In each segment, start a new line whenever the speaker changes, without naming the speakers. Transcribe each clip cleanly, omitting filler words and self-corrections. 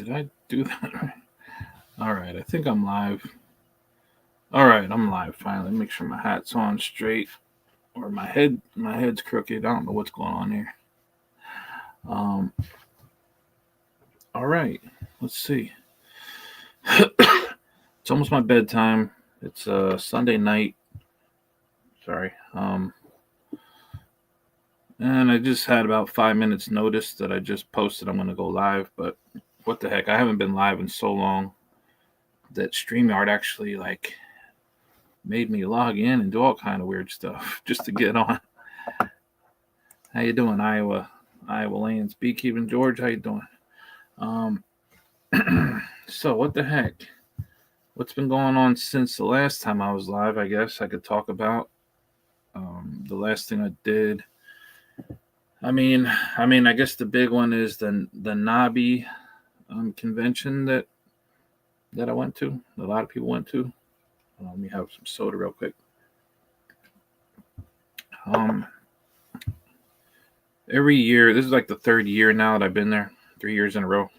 Did I do that? All right, I think I'm live. All right, I'm live finally. Make sure my hat's on straight, or my head's crooked. I don't know what's going on here. Um, all right, let's see. It's almost my bedtime. It's Sunday night. Sorry. And I just had about 5 minutes notice that I just posted I'm gonna go live, but what the heck? I haven't been live in so long that StreamYard actually made me log in and do all kind of weird stuff just to get on. How you doing, Iowa Lanes beekeeping? George, how you doing? Um, so what the heck? What's been going on since the last time I was live? I guess I could talk about the last thing I did. I guess the big one is the NAHBE convention that I went to. A lot of people went to. Let me have some soda real quick. Every year, this is like the third year now that I've been there. 3 years in a row.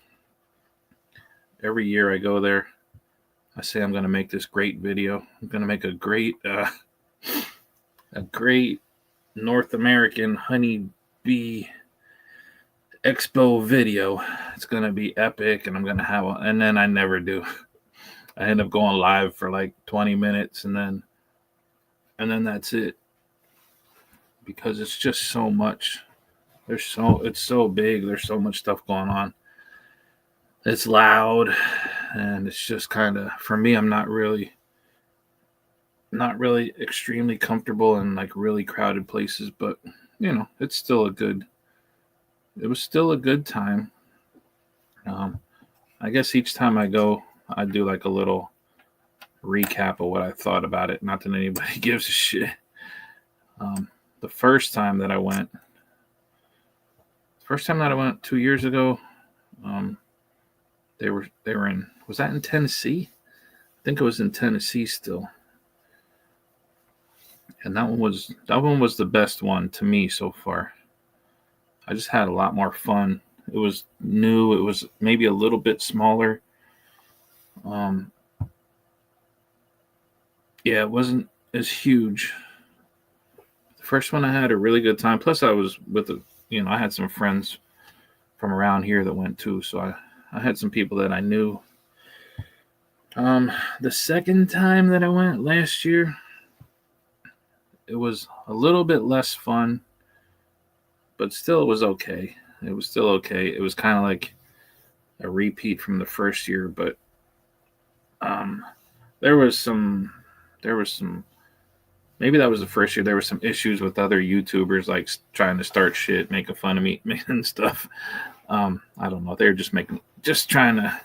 Every year I go there. I say I'm going to make this great video. I'm going to make a great North American honey bee expo video. It's going to be epic, and I'm going to have and then I never do. I end up going live for like 20 minutes, and then that's it, because it's just so much. It's so big. There's so much stuff going on. It's loud, and it's just kind of, for me, I'm not really extremely comfortable in like really crowded places, but it was still a good time. I guess each time I go, I do like a little recap of what I thought about it. Not that anybody gives a shit. The first time that I went 2 years ago, they were in, was that in Tennessee? I think it was in Tennessee still. And that one was the best one to me so far. I just had a lot more fun. It was new. It was maybe a little bit smaller. Yeah, it wasn't as huge. The first one I had a really good time. Plus, I was with I had some friends from around here that went too, so I had some people that I knew. The second time that I went last year, it was a little bit less fun, but still it was okay. It was still okay. It was kind of like a repeat from the first year, but there was some maybe that was the first year. There were some issues with other YouTubers like trying to start shit, making fun of me and stuff. I don't know. They were just trying to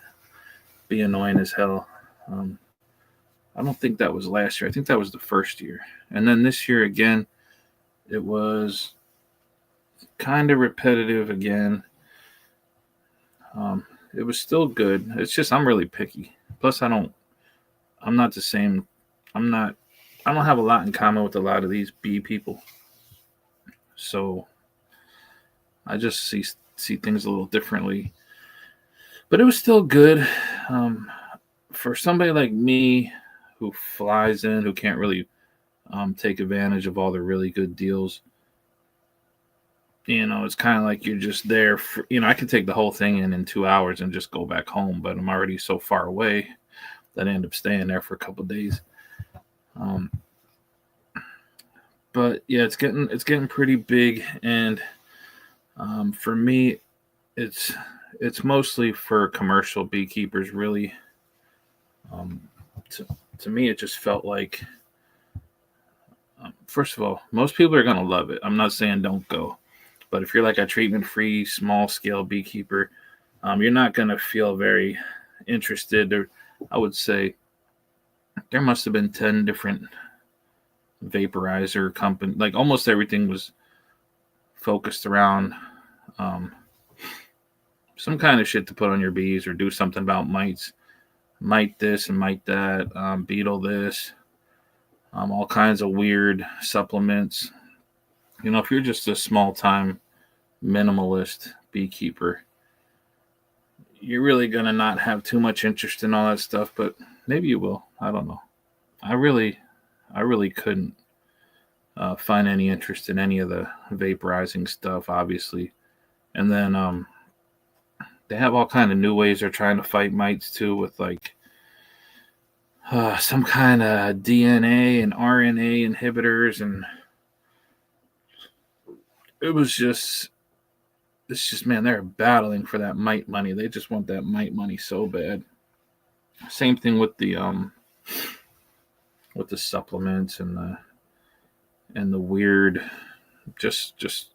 be annoying as hell. I don't think that was last year. I think that was the first year. And then this year again, it was kind of repetitive again. It was still good. It's just I'm really picky. Plus, I'm not the same. I don't have a lot in common with a lot of these bee people. So I just see things a little differently. But it was still good. For somebody like me who flies in, who can't really take advantage of all the really good deals, it's kind of like you're just there for, I could take the whole thing in 2 hours and just go back home, but I'm already so far away that I end up staying there for a couple of days. But yeah, it's getting pretty big, and for me, it's mostly for commercial beekeepers, really. To me, it just felt like, first of all, most people are gonna love it. I'm not saying don't go, but if you're like a treatment-free, small-scale beekeeper, you're not gonna feel very interested. Or I would say there must have been 10 different vaporizer company. Like almost everything was focused around some kind of shit to put on your bees or do something about mites. Mite this and mite that, beetle this, all kinds of weird supplements. If you're just a small time minimalist beekeeper, you're really gonna not have too much interest in all that stuff, but maybe you will. I don't know. I really couldn't find any interest in any of the vaporizing stuff, obviously. And then they have all kind of new ways they're trying to fight mites too, with like some kind of DNA and RNA inhibitors, and it was just it's just, man, they're battling for that mite money. They just want that mite money so bad. Same thing with the supplements and the weird, just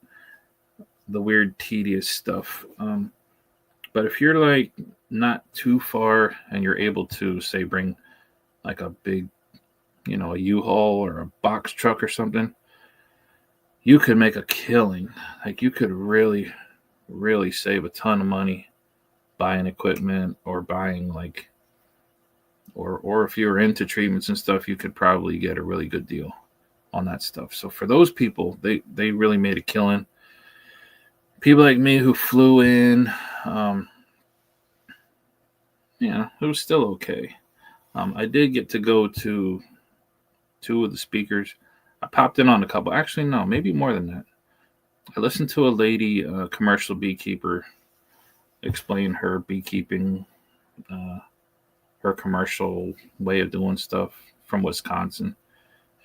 the weird tedious stuff. But if you're like not too far and you're able to, say, bring like a big, a U-Haul or a box truck or something, you could make a killing. Like, you could really save a ton of money buying equipment, or buying like, or if you're into treatments and stuff, you could probably get a really good deal on that stuff. So for those people, they really made a killing. People like me who flew in, it was still okay. I did get to go to 2 of the speakers. I popped in on a couple. Actually, no, maybe more than that. I listened to a lady, a commercial beekeeper, explain her beekeeping, her commercial way of doing stuff from Wisconsin.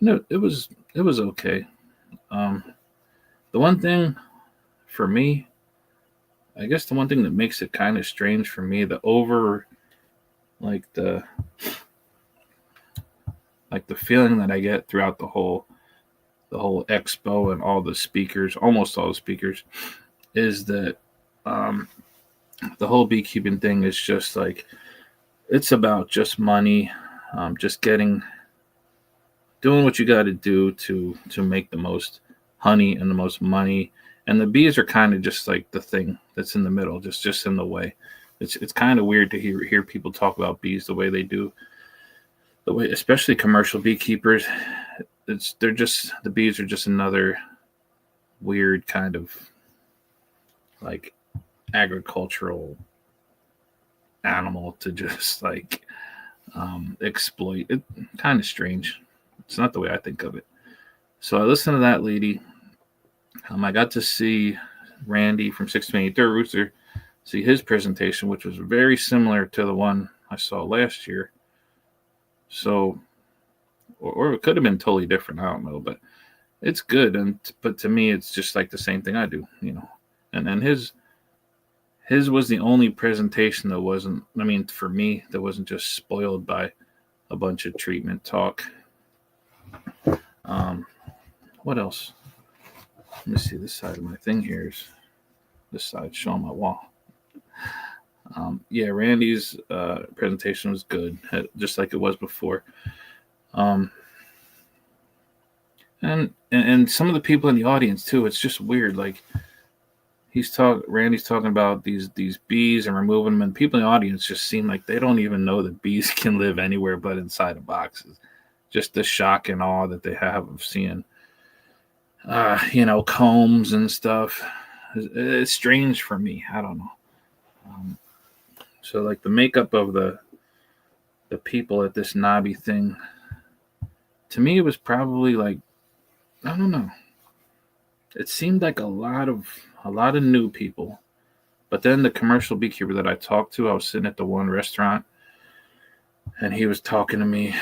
And it was okay. The one thing for me, I guess the one thing that makes it kind of strange for me, the feeling that I get throughout the whole expo and all the speakers, almost all the speakers, is that the whole beekeeping thing is just like, it's about just money, just doing what you got to do to make the most honey and the most money. And the bees are kind of just like the thing that's in the middle, just in the way. It's kind of weird to hear people talk about bees the way they do. The way, especially commercial beekeepers, the bees are just another weird kind of like agricultural animal to just like exploit. It kind of strange. It's not the way I think of it. So I listened to that lady. I got to see Randy from 623rd Rooster, see his presentation, which was very similar to the one I saw last year. So, or it could have been totally different. I don't know, but it's good. But to me, it's just like the same thing I do, And then his was the only presentation that wasn't, for me, that wasn't just spoiled by a bunch of treatment talk. What else? Let me see, this side of my thing here is this side showing my wall. Yeah, Randy's presentation was good, just like it was before. And some of the people in the audience too, it's just weird. Like, Randy's talking about these bees and removing them, and people in the audience just seem like they don't even know that bees can live anywhere but inside of boxes. Just the shock and awe that they have of seeing combs and stuff. It's strange for me. I don't know. So like the makeup of the people at this NAHBE thing, to me, it was probably like, I don't know. It seemed like a lot of new people. But then the commercial beekeeper that I talked to, I was sitting at the one restaurant, and he was talking to me.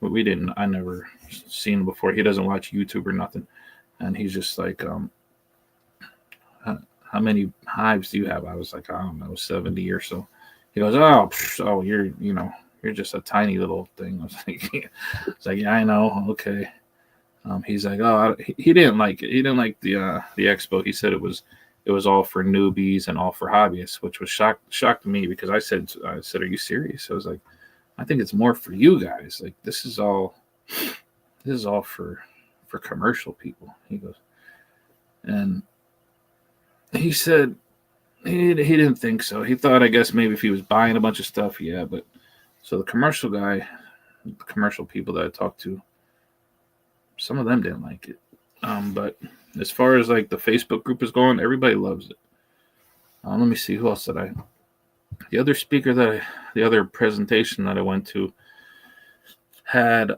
But I never seen him before. He doesn't watch YouTube or nothing. And he's just like, how many hives do you have? I was like, I don't know, 70 or so. He goes, oh, you're just a tiny little thing. I was like, it's like, yeah, I know. Okay. He's like, oh, he didn't like it. He didn't like the expo. He said it was all for newbies and all for hobbyists, which was shocked me, because I said, are you serious? I was like, I think it's more for you guys. Like, this is all for commercial people. He goes, and he said he didn't think so. He thought, I guess, maybe if he was buying a bunch of stuff, yeah. But so the commercial people that I talked to, some of them didn't like it. But as far as like the Facebook group is going, everybody loves it. Let me see, who else did I? The other speaker the other presentation that I went to had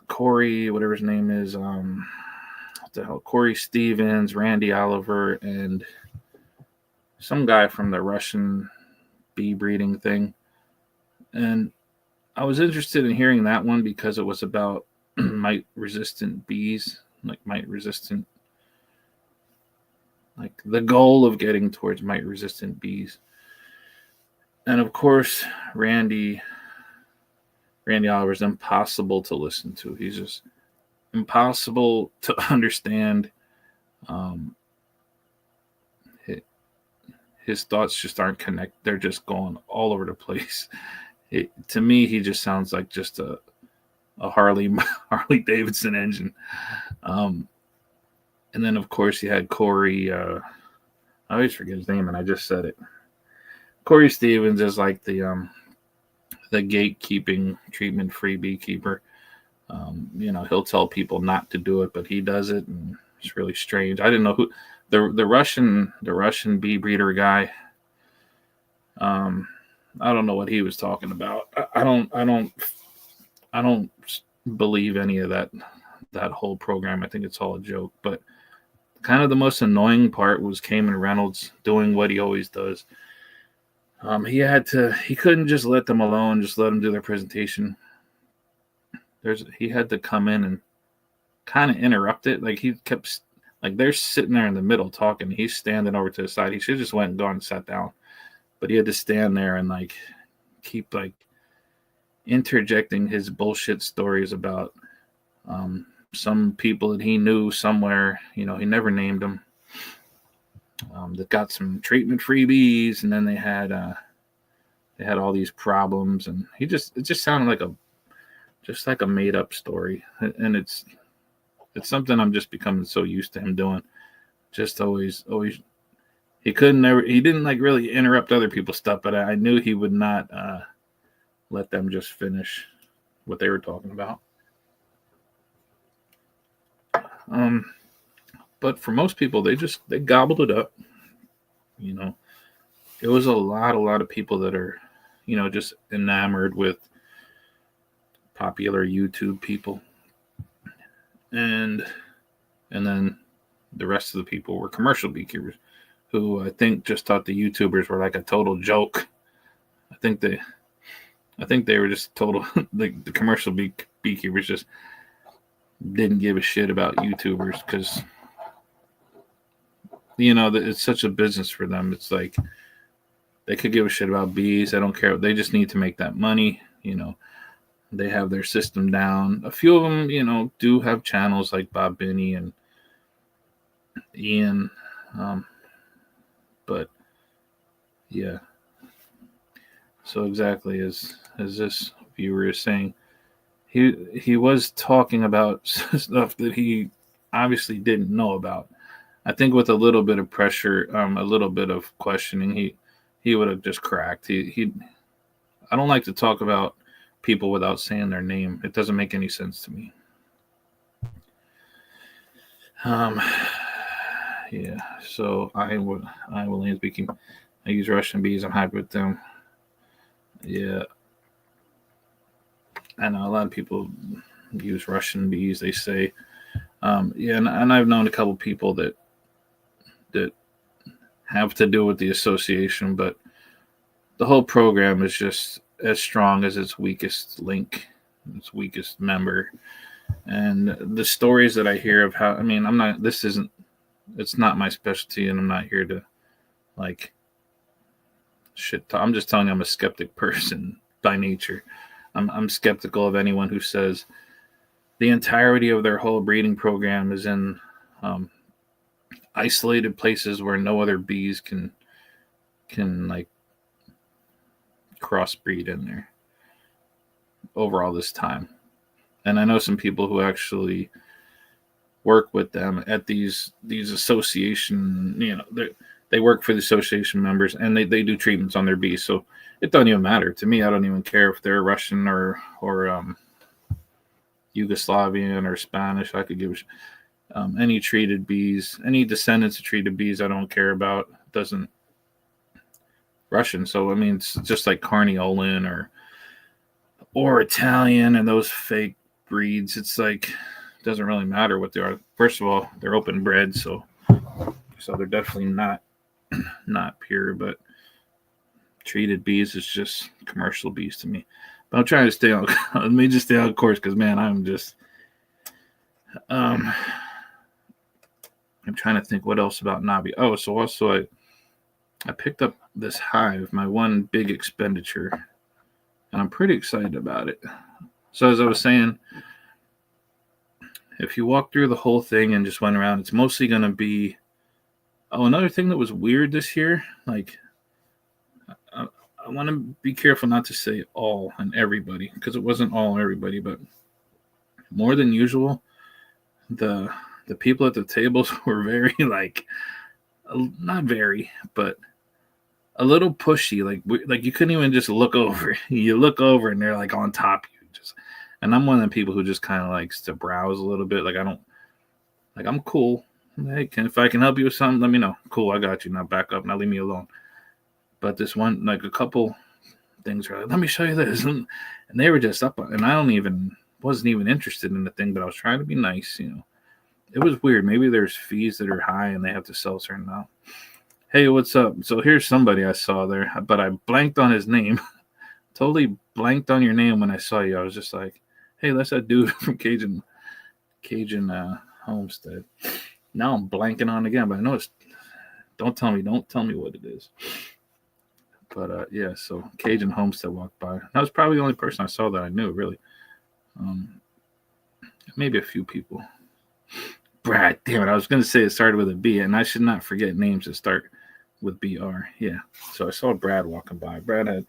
Corey, whatever his name is, what the hell, Corey Stevens, Randy Oliver, and some guy from the Russian bee breeding thing. And I was interested in hearing that one because it was about mite resistant bees, like mite resistant, like the goal of getting towards mite resistant bees. And of course, Randy Oliver's impossible to listen to. He's just impossible to understand. Um, his thoughts just aren't connected. They're just going all over the place. To me, he just sounds like just a Harley Davidson engine. And then of course you had Corey. I always forget his name, and I just said it. Corey Stevens is like the gatekeeping, treatment-free beekeeper. He'll tell people not to do it, but he does it, and it's really strange. I didn't know who the Russian bee breeder guy. I don't know what he was talking about. I don't believe any of that whole program. I think it's all a joke. But kind of the most annoying part was Cayman Reynolds doing what he always does. He couldn't just let them alone, just let them do their presentation. He had to come in and kind of interrupt it. Like he kept, like they're sitting there in the middle talking. He's standing over to the side. He should have just went and gone and sat down. But he had to stand there and like keep like interjecting his bullshit stories about some people that he knew somewhere. He never named them. That got some treatment-free bees, and then they had all these problems, and it just sounded like a made-up story, and it's something I'm just becoming so used to him doing. Just always. He didn't like really interrupt other people's stuff, but I knew he would not let them just finish what they were talking about. But for most people, they gobbled it up. It was a lot of people that are, just enamored with popular YouTube people, and then the rest of the people were commercial beekeepers, who I think just thought the YouTubers were like a total joke. I think they were just total the commercial beekeepers just didn't give a shit about YouTubers because it's such a business for them. It's like they could give a shit about bees. I don't care. They just need to make that money. They have their system down. A few of them, do have channels like Bob Binney and Ian. But yeah. So exactly as this viewer is saying, he was talking about stuff that he obviously didn't know about. I think with a little bit of pressure, a little bit of questioning, he would have just cracked. I don't like to talk about people without saying their name. It doesn't make any sense to me. Yeah. So I will land speaking. I use Russian bees. I'm happy with them. Yeah. I know a lot of people use Russian bees. They say, yeah, and I've known a couple people that have to do with the association, but the whole program is just as strong as its weakest link, its weakest member. And the stories that I hear of how, it's not my specialty, and I'm not here to like shit talk. I'm just telling you I'm a skeptic person by nature. I'm skeptical of anyone who says the entirety of their whole breeding program is in isolated places where no other bees can like crossbreed in there over all this time. And I know some people who actually work with them at these association, they work for the association members, and they do treatments on their bees. So it doesn't even matter to me. I don't even care if they're Russian or Yugoslavian or Spanish. I could give any treated bees, any descendants of treated bees. I don't care about. doesn't Russian. So I mean, it's just like Carniolan or Italian and those fake breeds. It's like it doesn't really matter what they are. First of all, they're open bred, so they're definitely not pure. But treated bees is just commercial bees to me. But I'm trying to stay on. Let me just stay on course because man, I'm just I'm trying to think what else about NAHBE. Oh, so also I picked up this hive, my one big expenditure, and I'm pretty excited about it. So as I was saying, if you walk through the whole thing and just went around, it's mostly going to be. Oh, another thing that was weird this year, like I want to be careful not to say all and everybody because it wasn't all and everybody, but more than usual, the people at the tables were very like not very, but a little pushy. Like you couldn't even just look over. You look over and they're like on top of you. And I'm one of the people who just kind of likes to browse a little bit. Like I'm cool. Hey, if I can help you with something, let me know. Cool, I got you. Now back up. Now leave me alone. But this one, like a couple things were like, let me show you this, and they were just up, and I wasn't even interested in the thing, but I was trying to be nice. It was weird. Maybe there's fees that are high and they have to sell a certain amount. Hey, what's up? So here's somebody I saw there, but I blanked on his name. Totally blanked on your name when I saw you. I was just like, hey, that's that dude from Cajun Homestead. Now I'm blanking on again, but I know it's. Don't tell me what it is. But yeah, so Cajun Homestead walked by. That was probably the only person I saw that I knew, really. Maybe a few people. Brad, damn it! I was going to say it started with a B, and I should not forget names that start with BR. Yeah, so I saw Brad walking by. Brad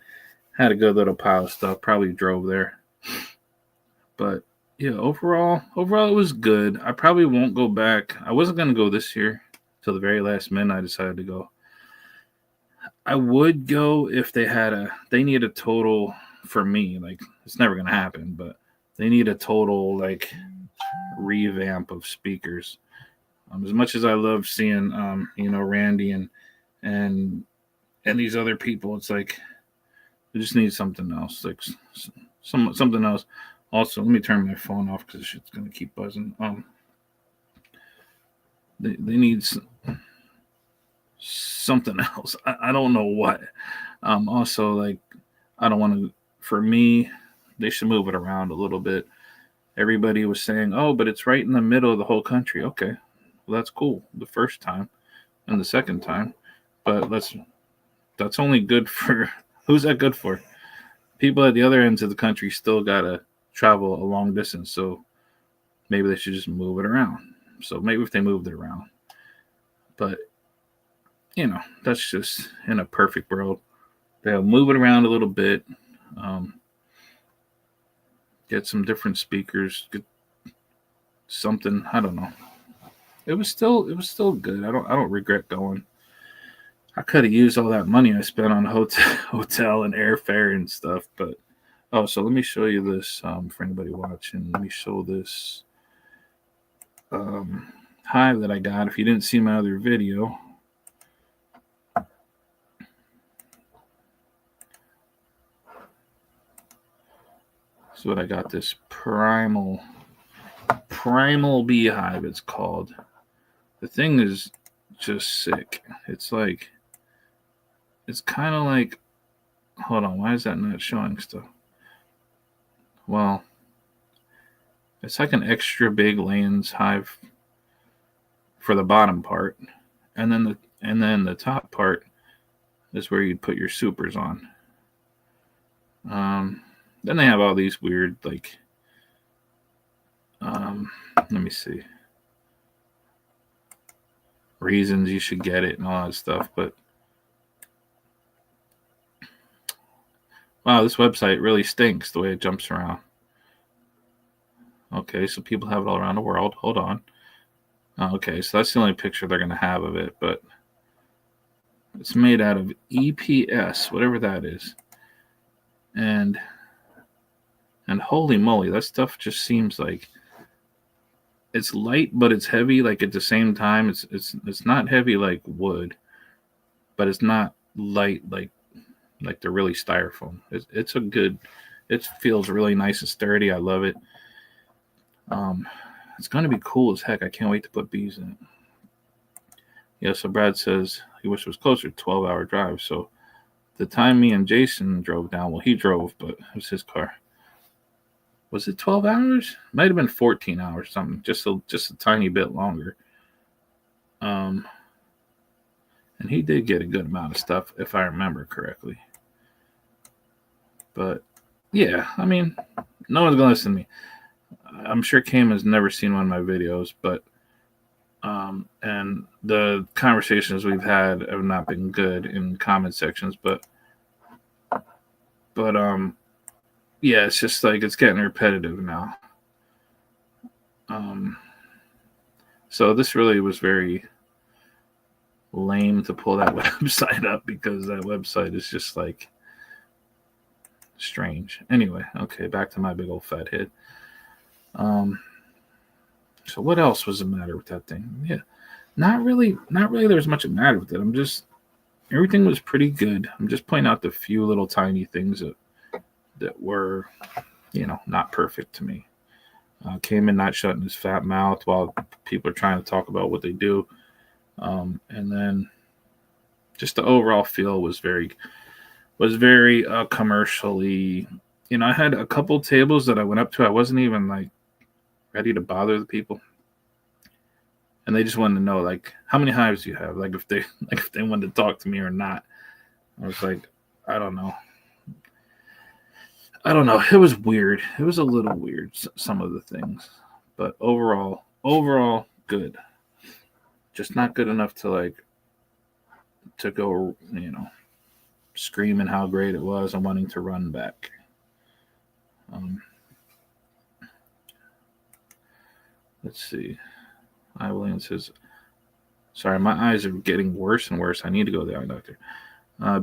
had a good little pile of stuff. Probably drove there. But yeah, overall it was good. I probably won't go back. I wasn't going to go this year till the very last minute. I decided to go. I would go if they need a total for me. Like it's never going to happen, but they need a total like revamp of speakers. As much as I love seeing Randy and these other people, it's like they just need something else, like something else. Also, let me turn my phone off because shit's gonna keep buzzing. They need something else. I don't know what. Also, like I don't want to. For me, they should move it around a little bit. Everybody was saying, "Oh, but it's right in the middle of the whole country." Okay, well that's cool. The first time and the second time, but that's only good for who's that good for? People at the other ends of the country still gotta travel a long distance, so maybe they should just move it around. So maybe if they moved it around, but that's just in a perfect world. They'll move it around a little bit, get some different speakers, get something. I don't know. It was still good. I don't regret going. I could have used all that money I spent on hotel and airfare and stuff, but so let me show you this for anybody watching. Let me show this hive that I got. If you didn't see my other video, this is what I got. This primal beehive. It's called. The thing is just sick. It's kind of like. Hold on, why is that not showing stuff? Well, it's like an extra big Lands hive for the bottom part, and then the top part is where you'd put your supers on. Then they have all these weird like. Let me see. Reasons you should get it and all that stuff, but wow, this website really stinks the way it jumps around. Okay, so people have it all around the world. Hold on. Okay, so that's the only picture they're going to have of it, but it's made out of EPS, whatever that is. And holy moly, that stuff just seems like it's light, but it's heavy. Like at the same time, it's not heavy like wood. but it's not light like they're really styrofoam. It's a good. It feels really nice and sturdy. I love it. Um, it's gonna be cool as heck. I can't wait to put bees in it. Yeah. So Brad says he wished it was closer, 12-hour drive. So the time me and Jason drove down, well, he drove, but it was his car. Was it 12 hours? Might have been 14 hours, something. Just a tiny bit longer. And he did get a good amount of stuff, if I remember correctly. But yeah, I mean, no one's gonna listen to me. I'm sure Cam has never seen one of my videos, but and the conversations we've had have not been good in comment sections, but yeah, it's just like it's getting repetitive now. So this really was very lame to pull that website up because that website is just like strange. Anyway, okay, back to my big old fat head. So what else was the matter with that thing? Yeah, not really there was much the matter with it. Everything was pretty good. I'm just pointing out the few little tiny things that were, not perfect to me. Came in not shutting his fat mouth while people are trying to talk about what they do. And then just the overall feel was very commercially. I had a couple tables that I went up to. I wasn't even like ready to bother the people, and they just wanted to know like how many hives do you have, like if they wanted to talk to me or not. I was like, I don't know. It was weird. It was a little weird, some of the things, but overall good. Just not good enough to go, screaming how great it was and wanting to run back. Let's see. William says, sorry, my eyes are getting worse and worse. I need to go to the eye doctor.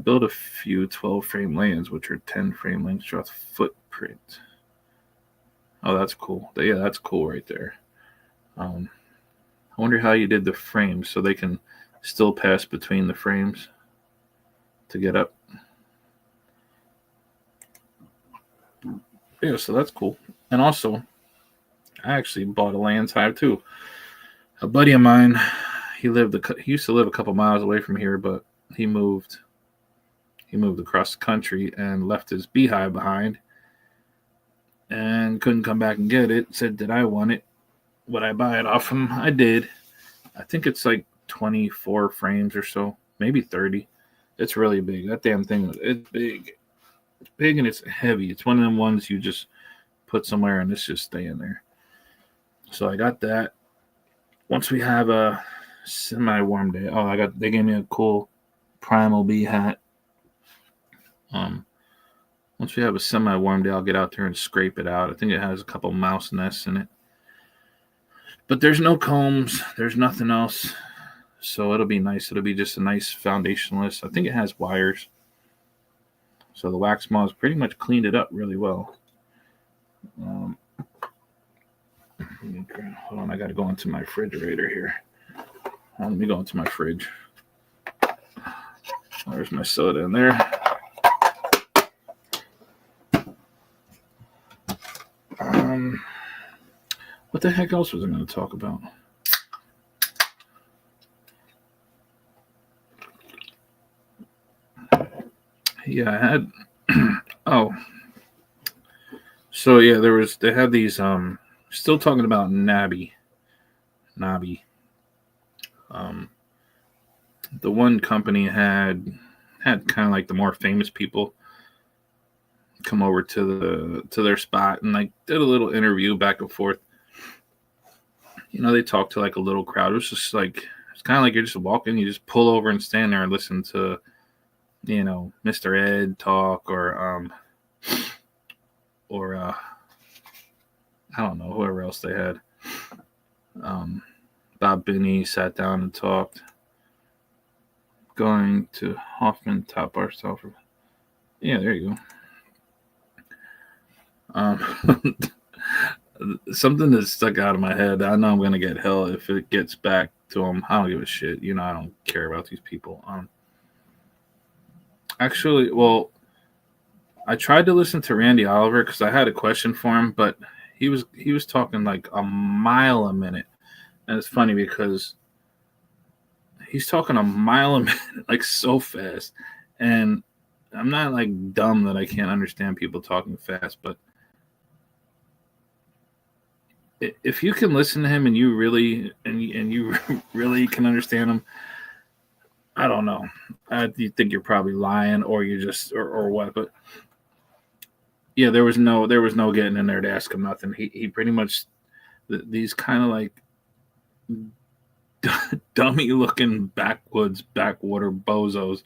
Build a few 12-frame lands, which are 10-frame lengths throughout the footprint. Oh, that's cool. Yeah, that's cool right there. I wonder how you did the frames so they can still pass between the frames to get up. Yeah, so that's cool. And also, I actually bought a land hive too. A buddy of mine, he used to live a couple miles away from here, but he moved across the country and left his beehive behind and couldn't come back and get it. Said, did I want it? Would I buy it off him? I did. I think it's like 24 frames or so, maybe 30. It's really big. That damn thing, it's big. It's big and it's heavy. It's one of them ones you just put somewhere and it's just staying there. So I got that. Once we have a semi-warm day, they gave me a cool primal bee hat. Once we have a semi-warm day, I'll get out there and scrape it out. I think it has a couple mouse nests in it. But there's no combs. There's nothing else. So it'll be nice. It'll be just a nice foundationless. I think it has wires. So the wax moths pretty much cleaned it up really well. Hold on, I got to go into my refrigerator here. Let me go into my fridge. There's my soda in there. What the heck else was I going to talk about? Yeah, I had. So yeah, they had these. Still talking about NAHBE. The one company had kind of like the more famous people come over to their spot and like did a little interview back and forth. They talked to like a little crowd. It was just like, it's kind of like you're just walking, you just pull over and stand there and listen to, Mr. Ed talk or I don't know, whoever else they had. Bob Binney sat down and talked. Going to Hoffman Top Bar Style. Yeah, there you go. Something that stuck out of my head. I know I'm gonna get hell if it gets back to them. I don't give a shit. I don't care about these people. Actually, well, I tried to listen to Randy Oliver because I had a question for him, but he was talking like a mile a minute, and it's funny because he's talking a mile a minute, like so fast, and I'm not like dumb that I can't understand people talking fast, but if you can listen to him and you really can understand him, I don't know. You think you're probably lying, or you just or what? But yeah, there was no getting in there to ask him nothing. He pretty much these kind of like dummy looking backwoods backwater bozos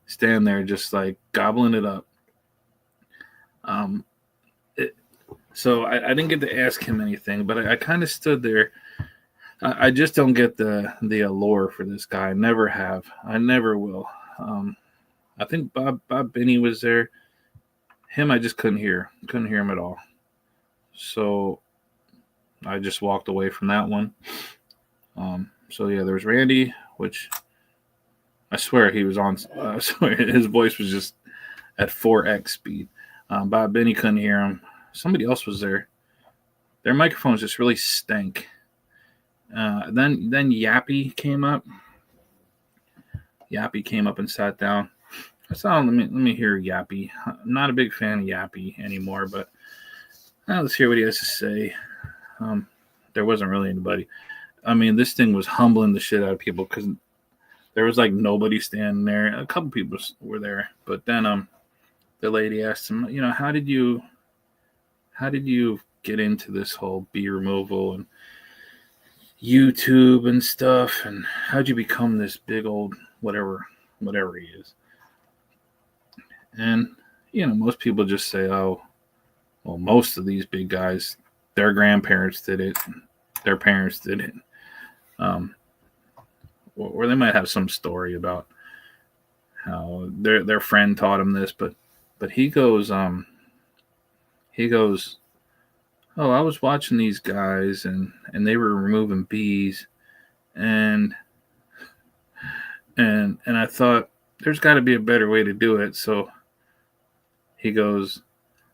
stand there just like gobbling it up. Um, it, so I didn't get to ask him anything, but I kind of stood there. I just don't get the allure for this guy. I never have. I never will. I think Bob Binney was there. Him, I just couldn't hear him at all. So I just walked away from that one. So yeah, there was Randy, which I swear he was on. I swear his voice was just at 4x speed. Bob Binney couldn't hear him. Somebody else was there. Their microphones just really stank. Then Yappy came up. Yappy came up and sat down. I saw. Let me hear Yappy. I'm not a big fan of Yappy anymore, but let's hear what he has to say. There wasn't really anybody. I mean, this thing was humbling the shit out of people because there was like nobody standing there. A couple people were there, but then the lady asked him, how did you get into this whole bee removal and YouTube and stuff, and how'd you become this big old whatever he is? And most people just say, oh, well, most of these big guys, their grandparents did it, their parents did it, or they might have some story about how their friend taught him this, but he goes, oh, I was watching these guys and they were removing bees, and I thought there's got to be a better way to do it. So he goes,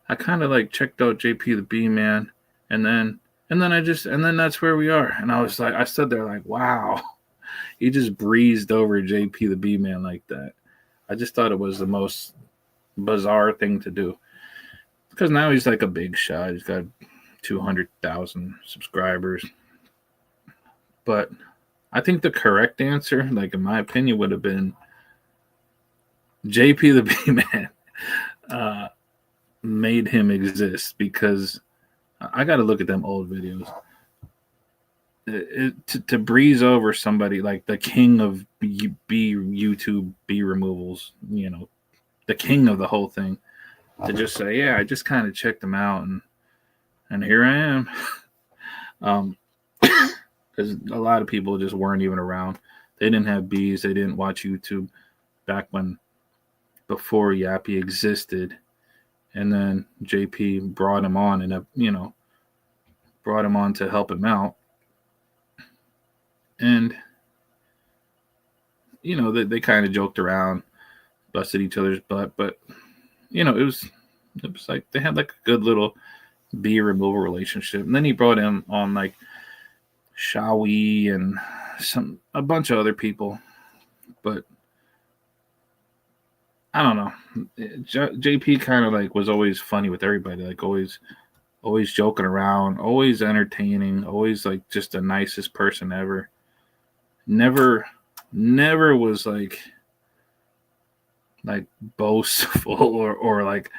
I kind of like checked out JP the Bee Man, and then that's where we are. And I was like, I stood there like, wow, he just breezed over JP the Bee Man like that. I just thought it was the most bizarre thing to do, because now he's like a big shot. He's got 200,000 subscribers. But I think the correct answer, like in my opinion, would have been JP the Bee Man made him exist, because I got to look at them old videos. To breeze over somebody like the king of YouTube bee removals, the king of the whole thing, to just say, yeah, I just kind of checked them out and here I am. Because a lot of people just weren't even around. They didn't have bees. They didn't watch YouTube back before Yappy existed. And then JP brought him on and, brought him on to help him out. And, they kind of joked around, busted each other's butt. But, it was like they had like a good little bee removal relationship. And then he brought him on like Shawi and a bunch of other people. But I don't know. JP kind of like was always funny with everybody, like always joking around, always entertaining, always like just the nicest person ever. Never was like boastful or like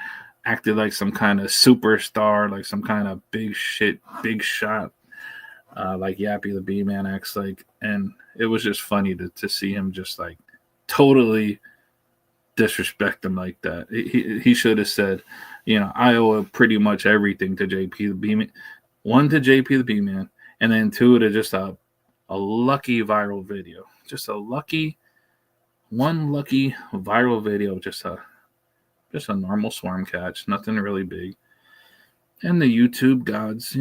acted like some kind of superstar, like some kind of big shot, like Yappy the Bee Man acts like. And it was just funny to see him just like totally disrespect him like that. He should have said, I owe pretty much everything to JP the Bee Man. One, to JP the Bee Man, and then two, to just a lucky viral video. Just one lucky viral video, just a normal swarm catch, nothing really big. And the YouTube gods,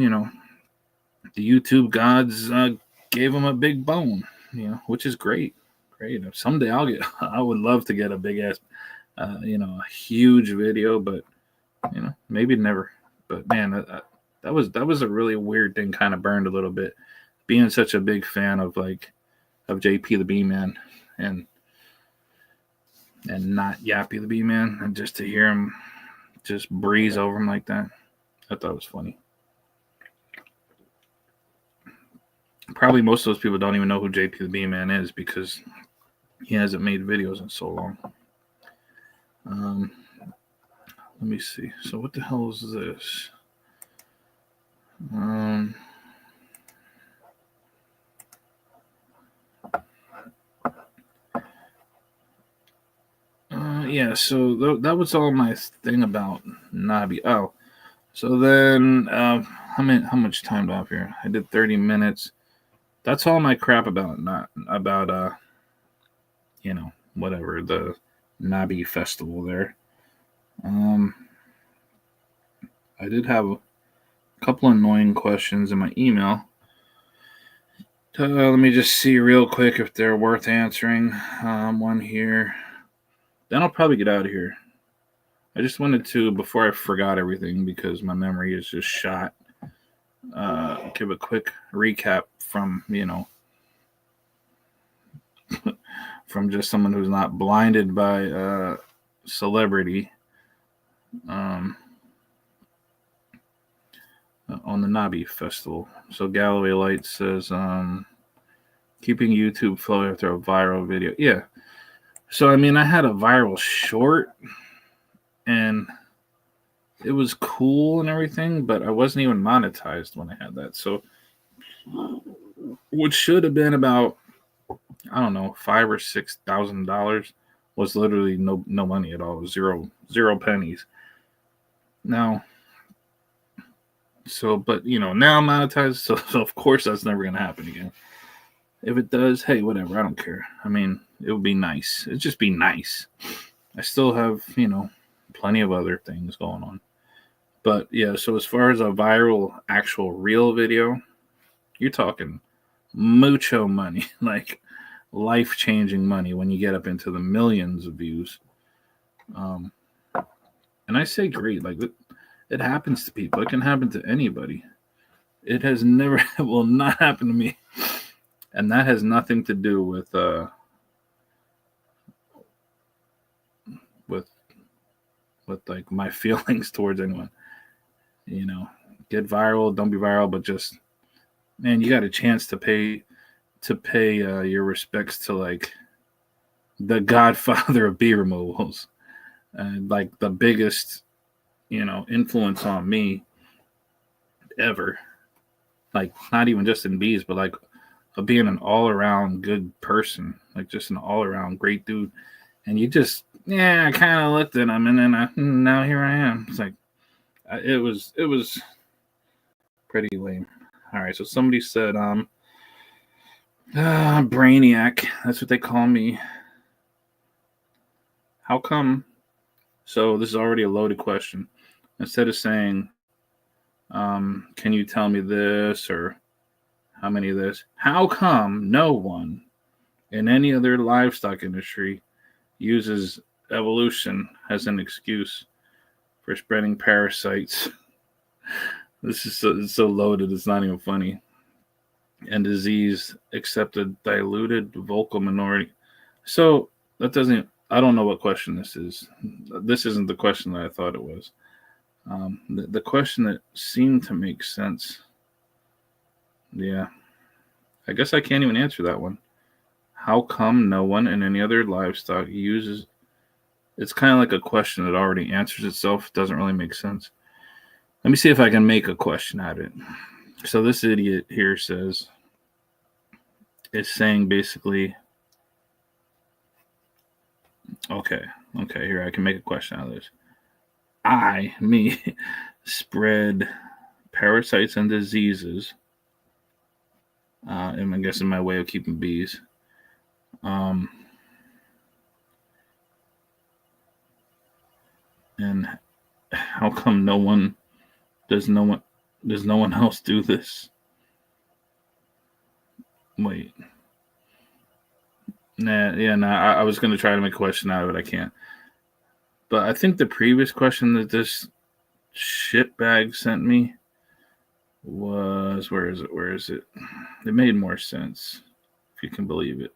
gave him a big bone, which is great. Someday I would love to get a big ass a huge video, but maybe never. But man, that was a really weird thing. Kind of burned a little bit, being such a big fan of JP the Bee Man, and not Yappy the Bee Man, and just to hear him just breeze over him like that, I thought it was funny. Probably most of those people don't even know who JP the Bee Man is because he hasn't made videos in so long. Let me see. So what the hell is this? Yeah, so that was all my thing about NAHBE. Oh, so then how much time do I have here? I did 30 minutes. That's all my crap about whatever, the NAHBE festival there. I did have a couple annoying questions in my email. Let me just see real quick if they're worth answering. One here. Then I'll probably get out of here. I just wanted to, before I forgot everything, because my memory is just shot, give a quick recap from, from just someone who's not blinded by celebrity on the NAHBE festival. So Galloway Light says, keeping YouTube flowing after a viral video. Yeah. So, I mean, I had a viral short, and it was cool and everything, but I wasn't even monetized when I had that. So, what should have been about, I don't know, $5,000 or $6,000 was literally no money at all. Zero pennies. Now, so, but now I'm monetized, so of course that's never gonna happen again. If it does, hey, whatever, I don't care. I mean, it would be nice. It'd just be nice. I still have, plenty of other things going on. But yeah, so as far as a viral, actual real video, you're talking mucho money, like life-changing money when you get up into the millions of views. And I say great, like it happens to people. It can happen to anybody. It has never, it will not happen to me. And that has nothing to do with like my feelings towards anyone. Get viral, don't be viral, but just, man, you got a chance to pay your respects to like the godfather of bee removals, and like the biggest influence on me ever. Like not even just in bees, but like of being an all-around good person, like just an all-around great dude. And you just, I kind of looked at him, and then now here I am. It's like it was pretty lame. All right, so somebody said Brainiac, that's what they call me. How come? So this is already a loaded question. Instead of saying can you tell me this, or how many of this, how come no one in any other livestock industry uses evolution as an excuse for spreading parasites? This is so loaded, it's not even funny. And disease except a diluted vocal minority. So that doesn't, I don't know what question this is. This isn't the question that I thought it was. The question that seemed to make sense. Yeah. I guess I can't even answer that one. How come no one in any other livestock uses? It's kind of like a question that already answers itself. It doesn't really make sense. Let me see if I can make a question out of it. So this idiot here is saying basically, okay, here I can make a question out of this. Me, spread parasites and diseases. And I guess in my way of keeping bees. And how come no one else do this? Wait. I was going to try to make a question out of it. I can't. But I think the previous question that this shitbag sent me was, where is it? It made more sense, if you can believe it.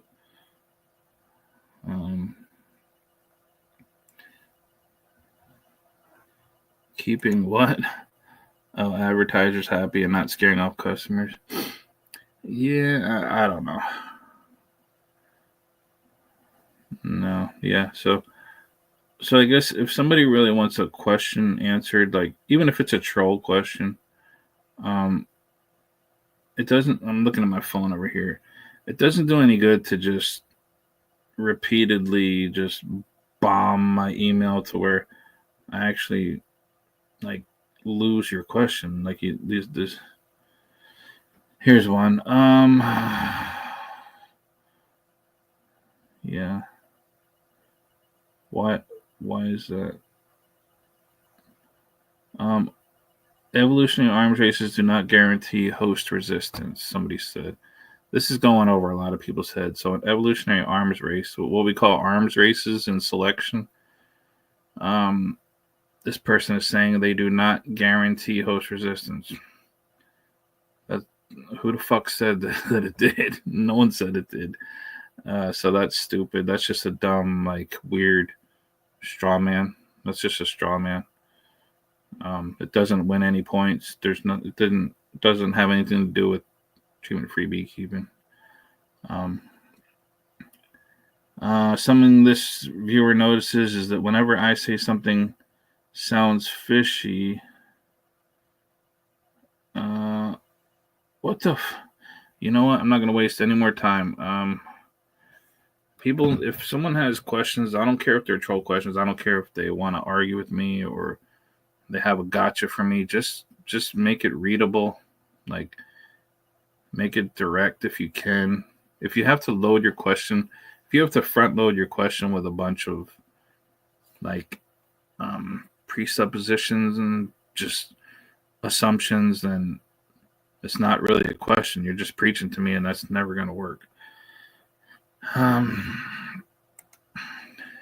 Keeping what? Oh, advertisers happy and not scaring off customers. Yeah, I don't know. No, yeah. So I guess if somebody really wants a question answered, like even if it's a troll question, um, it doesn't. I'm looking at my phone over here. It doesn't do any good to just repeatedly just bomb my email to where I actually like lose your question. Like this. Here's one. Yeah. Why is that? Um, Evolutionary arms races do not guarantee host resistance, somebody said. This is going over a lot of people's heads. So, an evolutionary arms race, what we call arms races in selection, this person is saying they do not guarantee host resistance. Who the fuck said that it did? No one said it did. So that's stupid. That's just a dumb, like, weird straw man. That's just a straw man. It doesn't win any points. It doesn't have anything to do with treatment-free beekeeping. Something this viewer notices is that whenever I say something sounds fishy, what the? You know what? I'm not gonna waste any more time. People, if someone has questions, I don't care if they're troll questions. I don't care if they want to argue with me or they have a gotcha for me. Just make it readable, like make it direct if you can. If you have to load your question, if you have to front load your question with a bunch of like presuppositions and just assumptions, then it's not really a question. You're just preaching to me, and that's never going to work.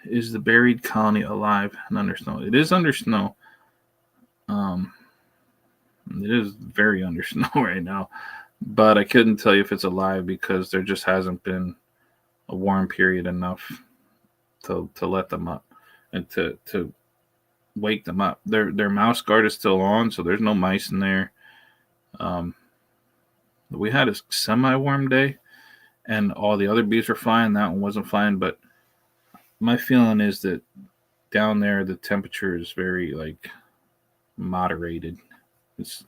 Is the buried colony alive and under snow? It is under snow. It is very under snow right now, but I couldn't tell you if it's alive because there just hasn't been a warm period enough to let them up and to wake them up. Their mouse guard is still on, so there's no mice in there. We had a semi-warm day, and all the other bees were fine. That one wasn't fine, but my feeling is that down there the temperature is very like moderated. It's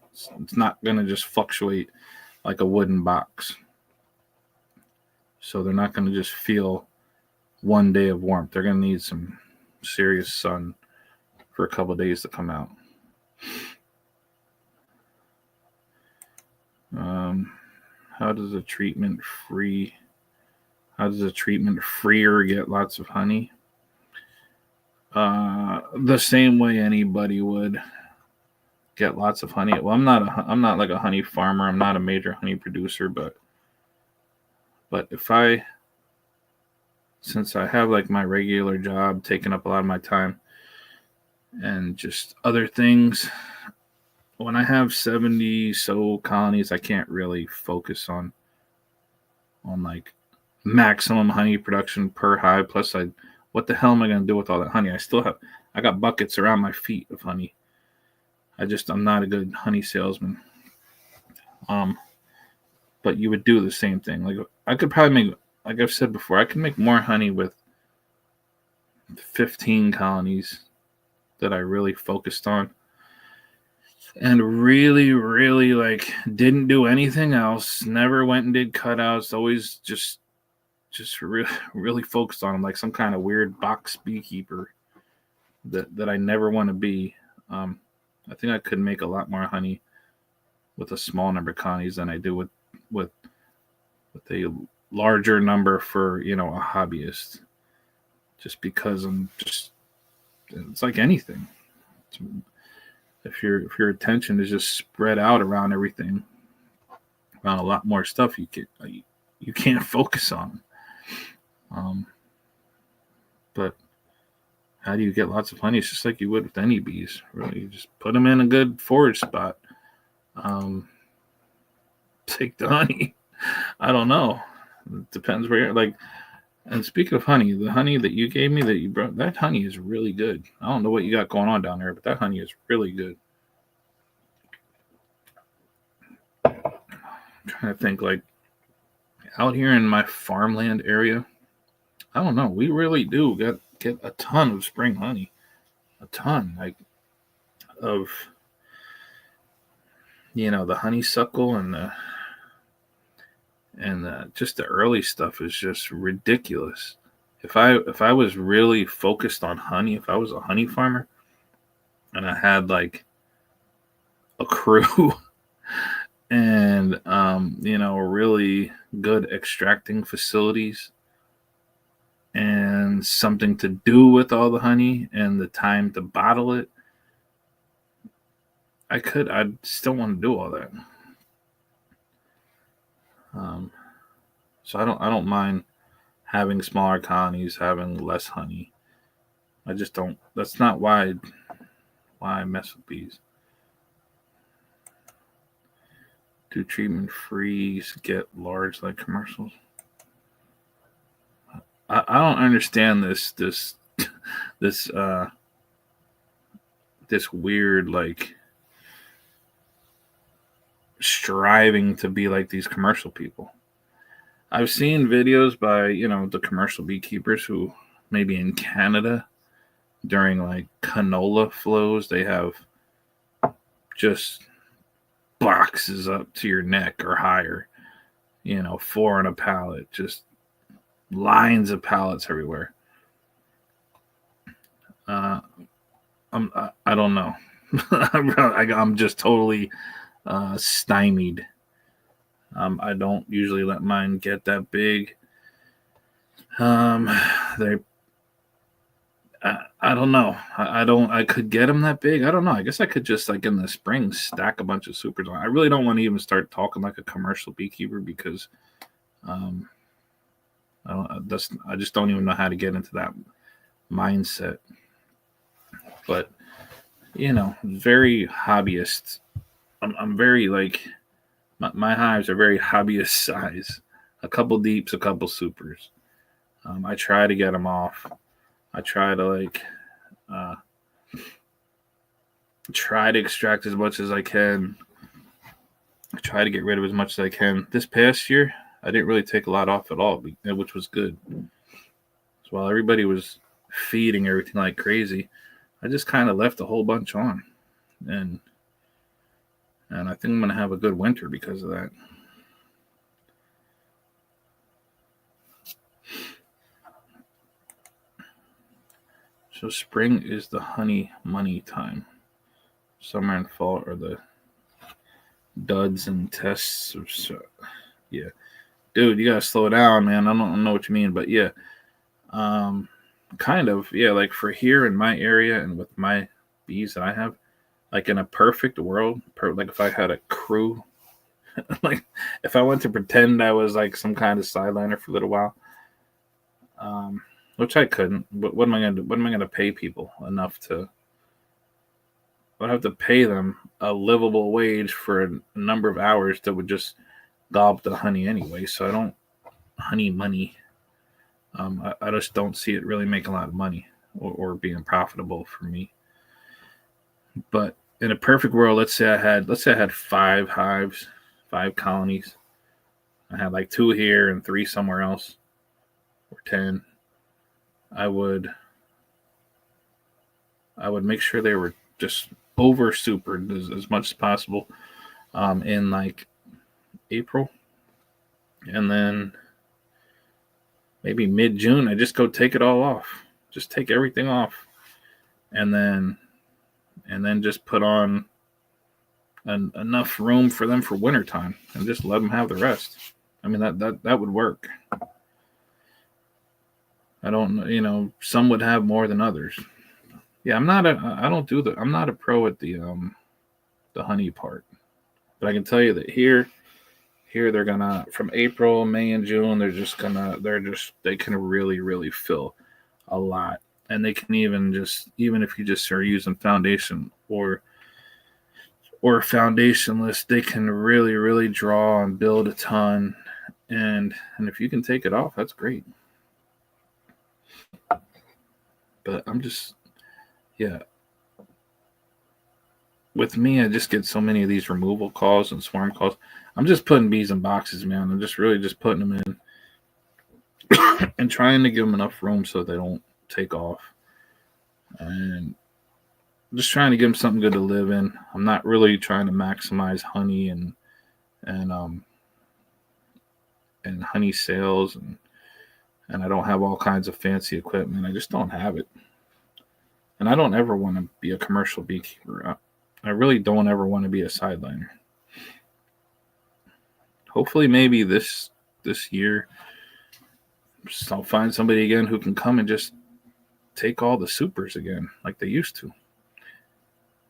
not going to just fluctuate like a wooden box. So they're not going to just feel one day of warmth. They're going to need some serious sun for a couple of days to come out. How does a treatment freer get lots of honey? The same way anybody would get lots of honey. Well, I'm not like a honey farmer. I'm not a major honey producer, but since I have like my regular job taking up a lot of my time and just other things, when I have 70 so colonies, I can't really focus on like maximum honey production per hive. Plus, what the hell am I going to do with all that honey? I got buckets around my feet of honey. I'm not a good honey salesman. But you would do the same thing. Like I could probably make, like I've said before, I can make more honey with 15 colonies that I really focused on and really, really like didn't do anything else. Never went and did cutouts. Always just really focused on them, like some kind of weird box beekeeper that I never want to be. I think I could make a lot more honey with a small number of colonies than I do with a larger number for a hobbyist. Just because it's like anything. If your attention is just spread out around everything, around a lot more stuff, you can't focus on. But How do you get lots of honey? It's just like you would with any bees. Really, you just put them in a good forage spot. Take the honey. I don't know. It depends where you're like. And speaking of honey, the honey that you gave me that you brought, that honey is really good. I don't know what you got going on down there, but that honey is really good. I'm trying to think, like out here in my farmland area, I don't know. We really do get a ton of spring honey, a ton, like of the honeysuckle and just the early stuff is just ridiculous. If I was really focused on honey, if I was a honey farmer and I had like a crew and really good extracting facilities and something to do with all the honey and the time to bottle it, I'd still want to do all that. So I don't mind having smaller colonies, having less honey. I just don't. That's not why I mess with bees. Do treatment frees get large like commercials? I don't understand this this weird like striving to be like these commercial people. I've seen videos by the commercial beekeepers who maybe in Canada during like canola flows they have just boxes up to your neck or higher, 4 on a pallet, just lines of pallets everywhere. I don't know. I'm just totally stymied. I don't usually let mine get that big. They, I don't know. I could get them that big. I don't know. I guess I could just like in the spring stack a bunch of supers on. I really don't want to even start talking like a commercial beekeeper because, I just don't even know how to get into that mindset. But very hobbyist. I'm very like my hives are very hobbyist size. A couple deeps, a couple supers. I try to get them off. I try to try to extract as much as I can. I try to get rid of as much as I can. This past year, I didn't really take a lot off at all, which was good. So while everybody was feeding everything like crazy, I just kind of left a whole bunch on, and I think I'm gonna have a good winter because of that. So spring is the honey money time. Summer and fall are the duds and tests. Yeah, dude, you gotta slow down, man. I don't know what you mean, but yeah, kind of, yeah. Like for here in my area and with my bees that I have, like in a perfect world, like if I had a crew, like if I went to pretend I was like some kind of sideliner for a little while, which I couldn't. But what am I gonna do? What am I gonna pay people enough to? I'd have to pay them a livable wage for a number of hours that would just gob the honey anyway. So I don't honey money. I just don't see it really making a lot of money or being profitable for me. But in a perfect world, let's say I had 5 hives, 5 colonies. I had like 2 here and 3 somewhere else, or 10. I would make sure they were just over supered as much as possible in like April, and then maybe mid-June I just go take it all off, just take everything off, and then just put on enough room for them for wintertime and just let them have the rest. I mean that would work. I don't, some would have more than others. Yeah, I'm not a pro at the honey part. But I can tell you that here they're gonna, from April, May, and June, they can really, really fill a lot. and they can even if you just are using foundation or foundationless, they can really draw and build a ton. And if you can take it off, that's great. But I'm just, yeah. With me, I just get so many of these removal calls and swarm calls. I'm just putting bees in boxes, man. I'm just really just putting them in and trying to give them enough room so they don't take off. And just trying to give them something good to live in. I'm not really trying to maximize honey and honey sales, and I don't have all kinds of fancy equipment. I just don't have it. And I don't ever want to be a commercial beekeeper. I really don't ever want to be a sideliner. Hopefully, maybe this year, I'll find somebody again who can come and just take all the supers again, like they used to.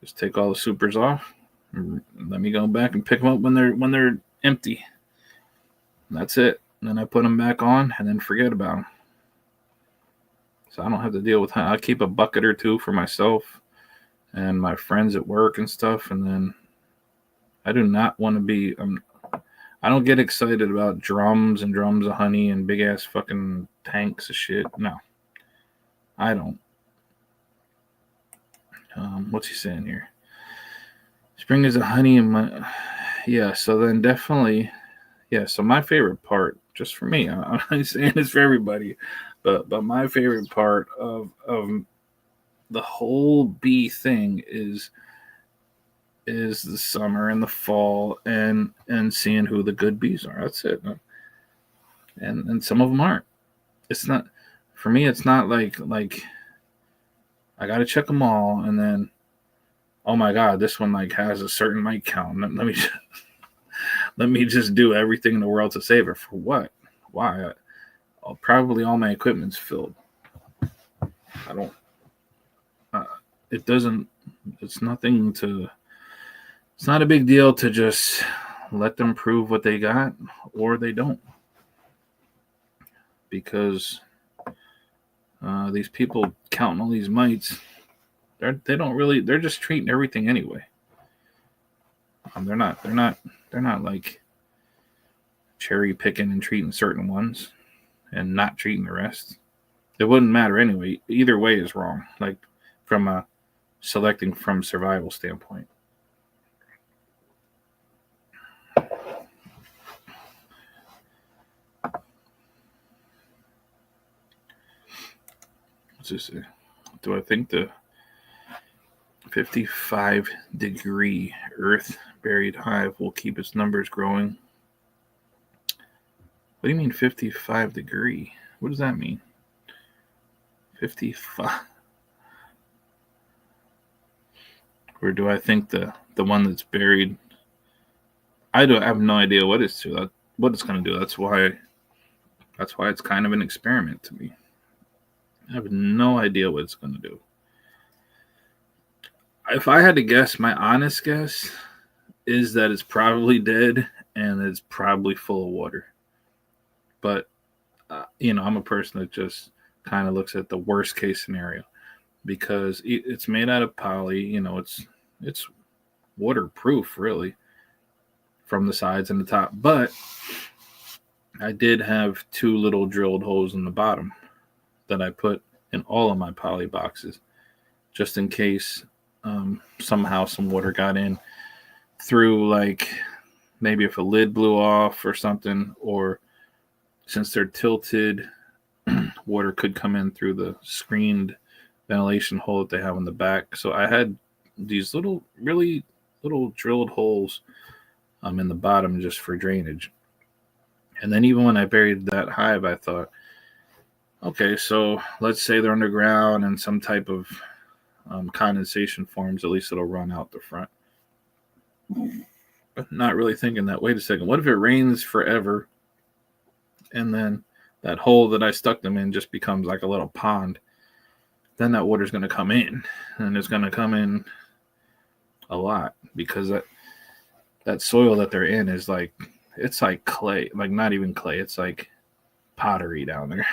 Just take all the supers off. And let me go back and pick them up when they're empty. And that's it. And then I put them back on, and then forget about them. So I don't have to deal with. I keep a bucket or two for myself and my friends at work and stuff. And then I do not want to be. I don't get excited about drums and drums of honey and big ass fucking tanks of shit. No, I don't. What's he saying here? Spring is a honey and my. Yeah, so then definitely. Yeah, so my favorite part, just for me, I'm not saying it's for everybody, but my favorite part of the whole bee thing is the summer and the fall and seeing who the good bees are. That's it. And some of them aren't. It's not, for me, it's not like I got to check them all and then, oh my God, this one like has a certain mite count. Let me just do everything in the world to save it. For what? Why? Probably all my equipment's filled. I don't. It doesn't. It's nothing to. It's not a big deal to just let them prove what they got, or they don't. Because these people counting all these mites, they don't really. They're just treating everything anyway. They're not like cherry picking and treating certain ones and not treating the rest. It wouldn't matter anyway. Either way is wrong. Like from a selecting from survival standpoint. What's this say? Do I think the 55-degree Earth buried hive will keep its numbers growing? What do you mean 55-degree? What does that mean? 55. Or do I think the one that's buried? I have no idea what it's going to do. That's why it's kind of an experiment to me. I have no idea what it's going to do. If I had to guess, my honest guess is that it's probably dead and it's probably full of water. But, I'm a person that just kind of looks at the worst case scenario because it's made out of poly. It's waterproof, really, from the sides and the top. But I did have 2 little drilled holes in the bottom that I put in all of my poly boxes just in case somehow some water got in through, like maybe if a lid blew off or something, or since they're tilted, water could come in through the screened ventilation hole that they have in the back. So I had these really little drilled holes in the bottom just for drainage. And then even when I buried that hive, I thought, okay, so let's say they're underground and some type of condensation forms, at least it'll run out the front. But not really thinking that, wait a second, what if it rains forever and then that hole that I stuck them in just becomes like a little pond? Then that water's going to come in, and it's going to come in a lot because that soil that they're in is like, it's like clay, like not even clay, it's like pottery down there.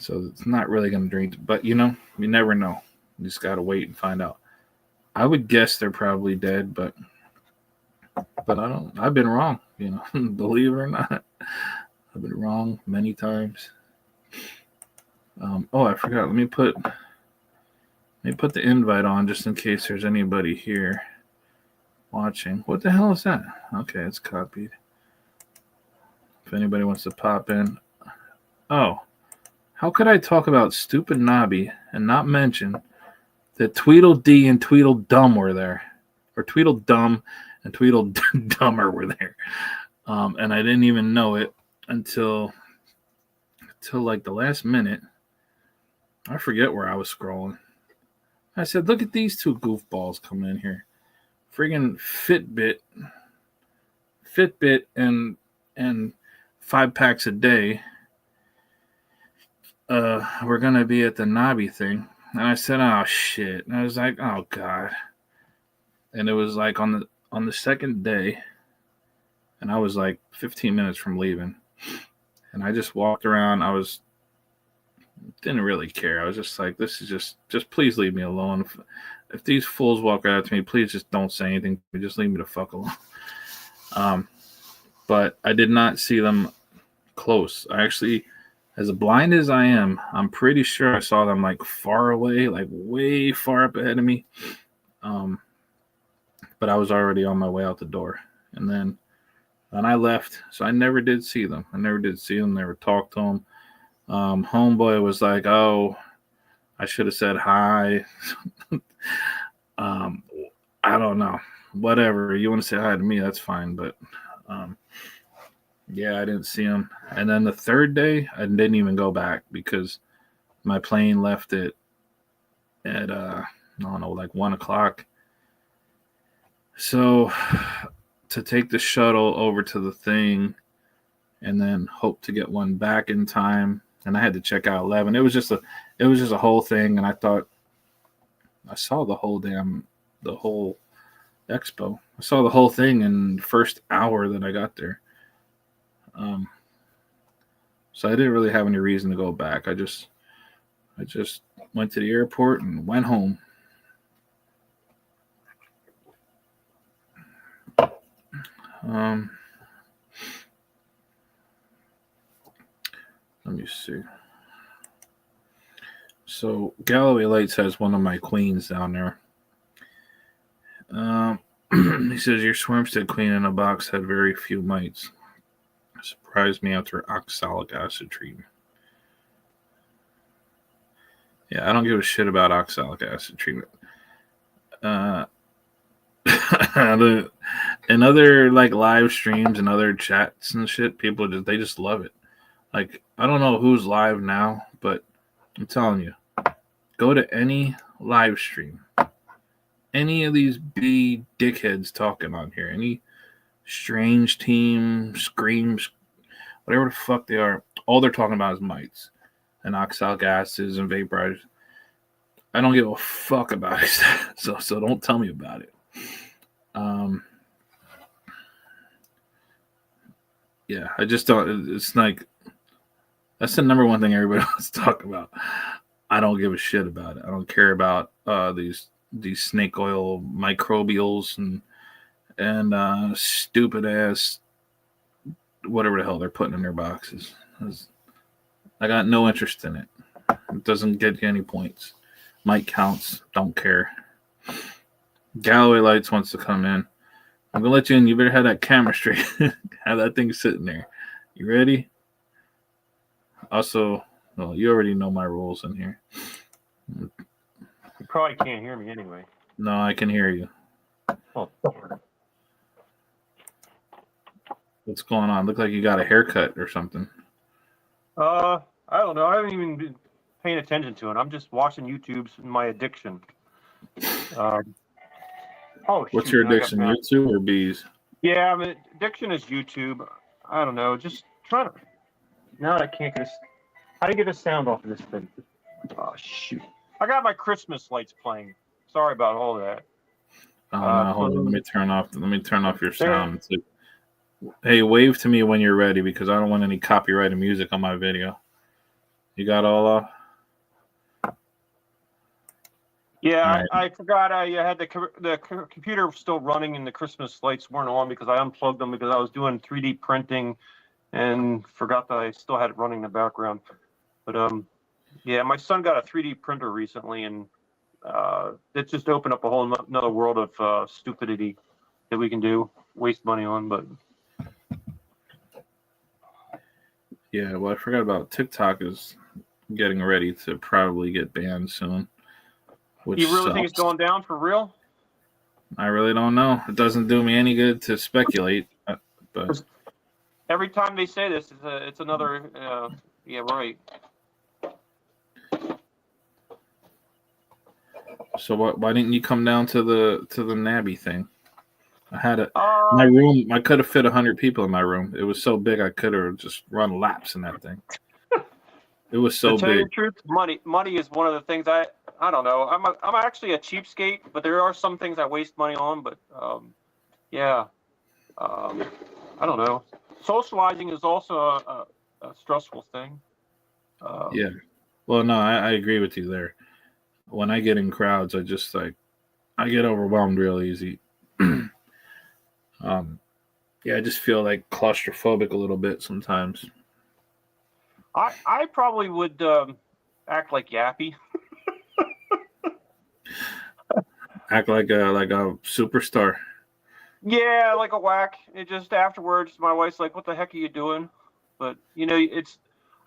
So it's not really going to drink. But you never know. You just got to wait and find out. I would guess they're probably dead, but I don't. I've been wrong. Believe it or not, I've been wrong many times. Oh, I forgot. Let me put the invite on just in case there's anybody here watching. What the hell is that? Okay, it's copied. If anybody wants to pop in. Oh, how could I talk about stupid NAHBE and not mention that Tweedledee and Tweedledum were there, or Tweedledum and Tweedledummer were there, and I didn't even know it until like the last minute. I forget where I was scrolling. I said, "Look at these two goofballs come in here, friggin' Fitbit, and 5 packs a day. We're gonna be at the NAHBE thing." And I said, "Oh shit!" And I was like, "Oh god!" And it was like on the second day, and I was like 15 minutes from leaving, and I just walked around. Didn't really care. I was just like, "This is just please leave me alone. If these fools walk right up to me, please just don't say anything. Just leave me the fuck alone." But I did not see them close. I actually, as blind as I am, I'm pretty sure I saw them like far away, like way far up ahead of me. But I was already on my way out the door. And then I left. So I never did see them. Never talked to them. Homeboy was like, "Oh, I should have said hi." I don't know. Whatever. You want to say hi to me, that's fine. But yeah, I didn't see him. And then the third day, I didn't even go back because my plane left at I don't know, like 1:00. So to take the shuttle over to the thing and then hope to get one back in time, and I had to check out 11. It was just a whole thing, and I thought I saw the whole expo. I saw the whole thing in the first hour that I got there. So I didn't really have any reason to go back. I just went to the airport and went home. Let me see. So Galloway Lights has one of my queens down there. He says your Swarmstead queen in a box had very few mites. Surprised me after oxalic acid treatment. Yeah, I don't give a shit about oxalic acid treatment. In other like live streams and other chats and shit, people they just love it. Like, I don't know who's live now, but I'm telling you, go to any live stream, any of these bee dickheads talking on here, any strange team, screams, whatever the fuck they are, all they're talking about is mites and oxalic acids and vaporizers. I don't give a fuck about it, so don't tell me about it. Yeah, I just don't. It's like that's the number one thing everybody wants to talk about. I don't give a shit about it. I don't care about these snake oil microbials and stupid ass whatever the hell they're putting in their boxes. I got no interest in it. It doesn't get you any points. Mite counts. Don't care. Galloway Lights wants to come in. I'm gonna let you in. You better have that camera straight. Have that thing sitting there. You ready? Also, well, you already know my rules in here.
You probably can't hear me anyway.
No, I can hear you.
Oh.
What's going on? Look like you got a haircut or something.
I don't know. I haven't even been paying attention to it. I'm just watching YouTube's my addiction.
What's your addiction? YouTube or bees?
Yeah, I mean, addiction is YouTube. I don't know. Just trying to. Now I can't get. How do you get a sound off of this thing? Oh shoot! I got my Christmas lights playing. Sorry about all that.
Oh no! Hold on. Let me turn off your sound. Hey, wave to me when you're ready because I don't want any copyrighted music on my video. You got all off?
Yeah,
All right.
I forgot I had the computer still running and the Christmas lights weren't on because I unplugged them because I was doing 3D printing and forgot that I still had it running in the background. But yeah, my son got a 3D printer recently, and it just opened up a whole another world of stupidity that we can do, waste money on. But
Yeah, well, I forgot about TikTok is getting ready to probably get banned soon, which
you really think it's
sucks.
going down for real?
I really don't know. It doesn't do me any good to speculate, but
Every time they say this, it's another. Yeah, right.
so why didn't you come down to the NAHBE thing? I had my
Uh,
room. I could have fit 100 people in my room. It was so big I could have just run laps in that thing. It was
to
so
tell you
big.
the truth, money is one of the things I don't know. I'm actually a cheapskate, but there are some things I waste money on. But yeah, um, I don't know. Socializing is also a stressful thing. Um,
Yeah. Well, no, I agree with you there. When I get in crowds, I just like I get overwhelmed real easy. um, yeah, I just feel like claustrophobic a little bit sometimes.
I probably would act like Yappy.
Act like a superstar.
Yeah, like a whack. It just afterwards, my wife's like, "What the heck are you doing?" But it's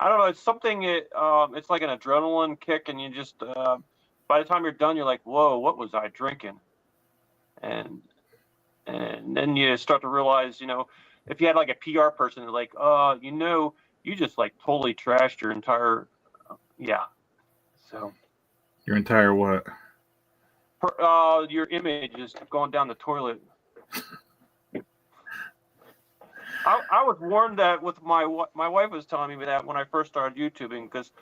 I don't know. It's something. It's like an adrenaline kick, and you just by the time you're done, you're like, "Whoa, what was I drinking?" And and then you start to realize, if you had like a PR person, like, you just like totally trashed your entire, yeah. So
Your entire what?
your image is going down the toilet. I was warned that with my wife was telling me that when I first started YouTubing, because to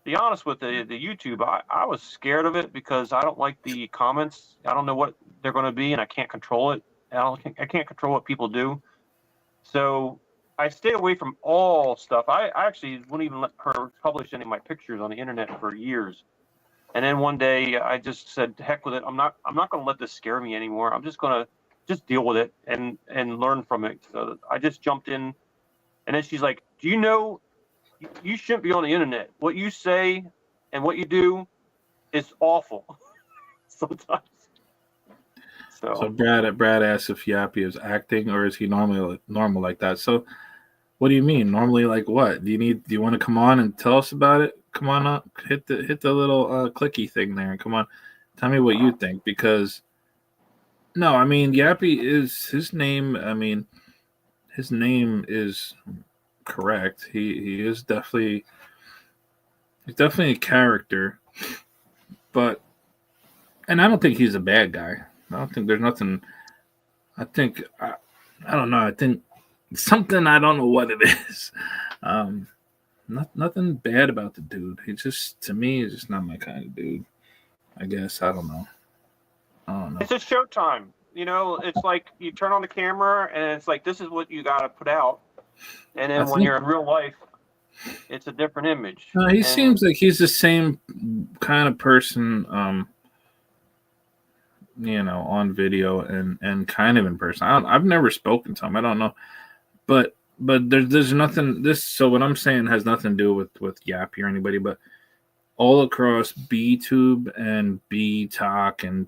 be honest with the YouTube, I was scared of it because I don't like the comments. I don't know what they're going to be, and I can't control it. I can't control what people do. So I stay away from all stuff. I actually wouldn't even let her publish any of my pictures on the internet for years. And then one day I just said, "Heck with it! I'm not going to let this scare me anymore. I'm just going to just deal with it and learn from it." So I just jumped in, and then she's like, "Do you know you shouldn't be on the internet? What you say and what you do is awful sometimes."
So
So
Brad asked if Yappy is acting or is he normally normal like that. So what do you mean? Normally like what? Do you want to come on and tell us about it? Come on up. Hit the little clicky thing there. Come on. Tell me what you think because no, I mean Yappy is his name, I mean his name is correct. He is he's definitely a character, but and I don't think he's a bad guy. I don't think there's nothing I think I don't know. I think something I don't know what it is. Um, nothing bad about the dude. He just to me is just not my kind of dude. I guess I don't know. I don't know.
it's a showtime. It's like you turn on the camera and it's like this is what you got to put out. And
I
then when
think
you're in real life, it's a different image.
he
And
seems like he's the same kind of person. On video and kind of in person. I've never spoken to him. I don't know, but there's nothing. This so what I'm saying has nothing to do with Yappy or anybody, but all across BTube and BTalk and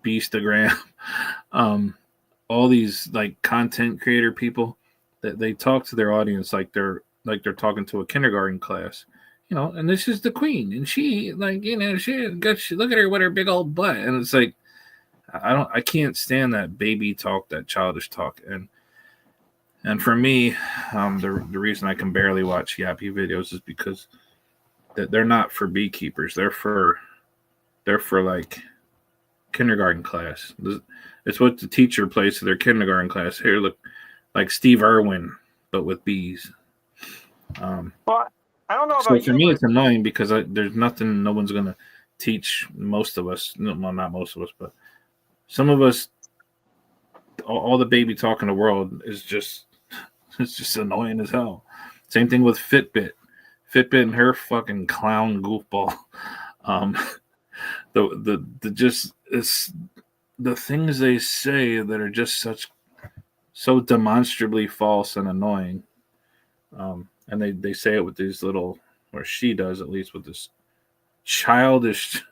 Beastagram, um, all these like content creator people that they talk to their audience like they're talking to a kindergarten class, and this is the queen, and she she look at her with her big old butt, and it's like I can't stand that baby talk, that childish talk, and for me, the reason I can barely watch Yappy videos is because that they're not for beekeepers, they're for like kindergarten class. It's what the teacher plays to their kindergarten class. Here, look, like Steve Irwin, but with bees.
well, I don't know
So
about
for
you,
me,
but
it's annoying because there's nothing. No one's gonna teach most of us. No, well, not most of us, but some of us. All the baby talk in the world is just it's just annoying as hell. Same thing with Fitbit. Fitbit and her fucking clown goofball. Um, the just it's the things they say that are just so demonstrably false and annoying. And they say it with these little, or she does at least, with this childish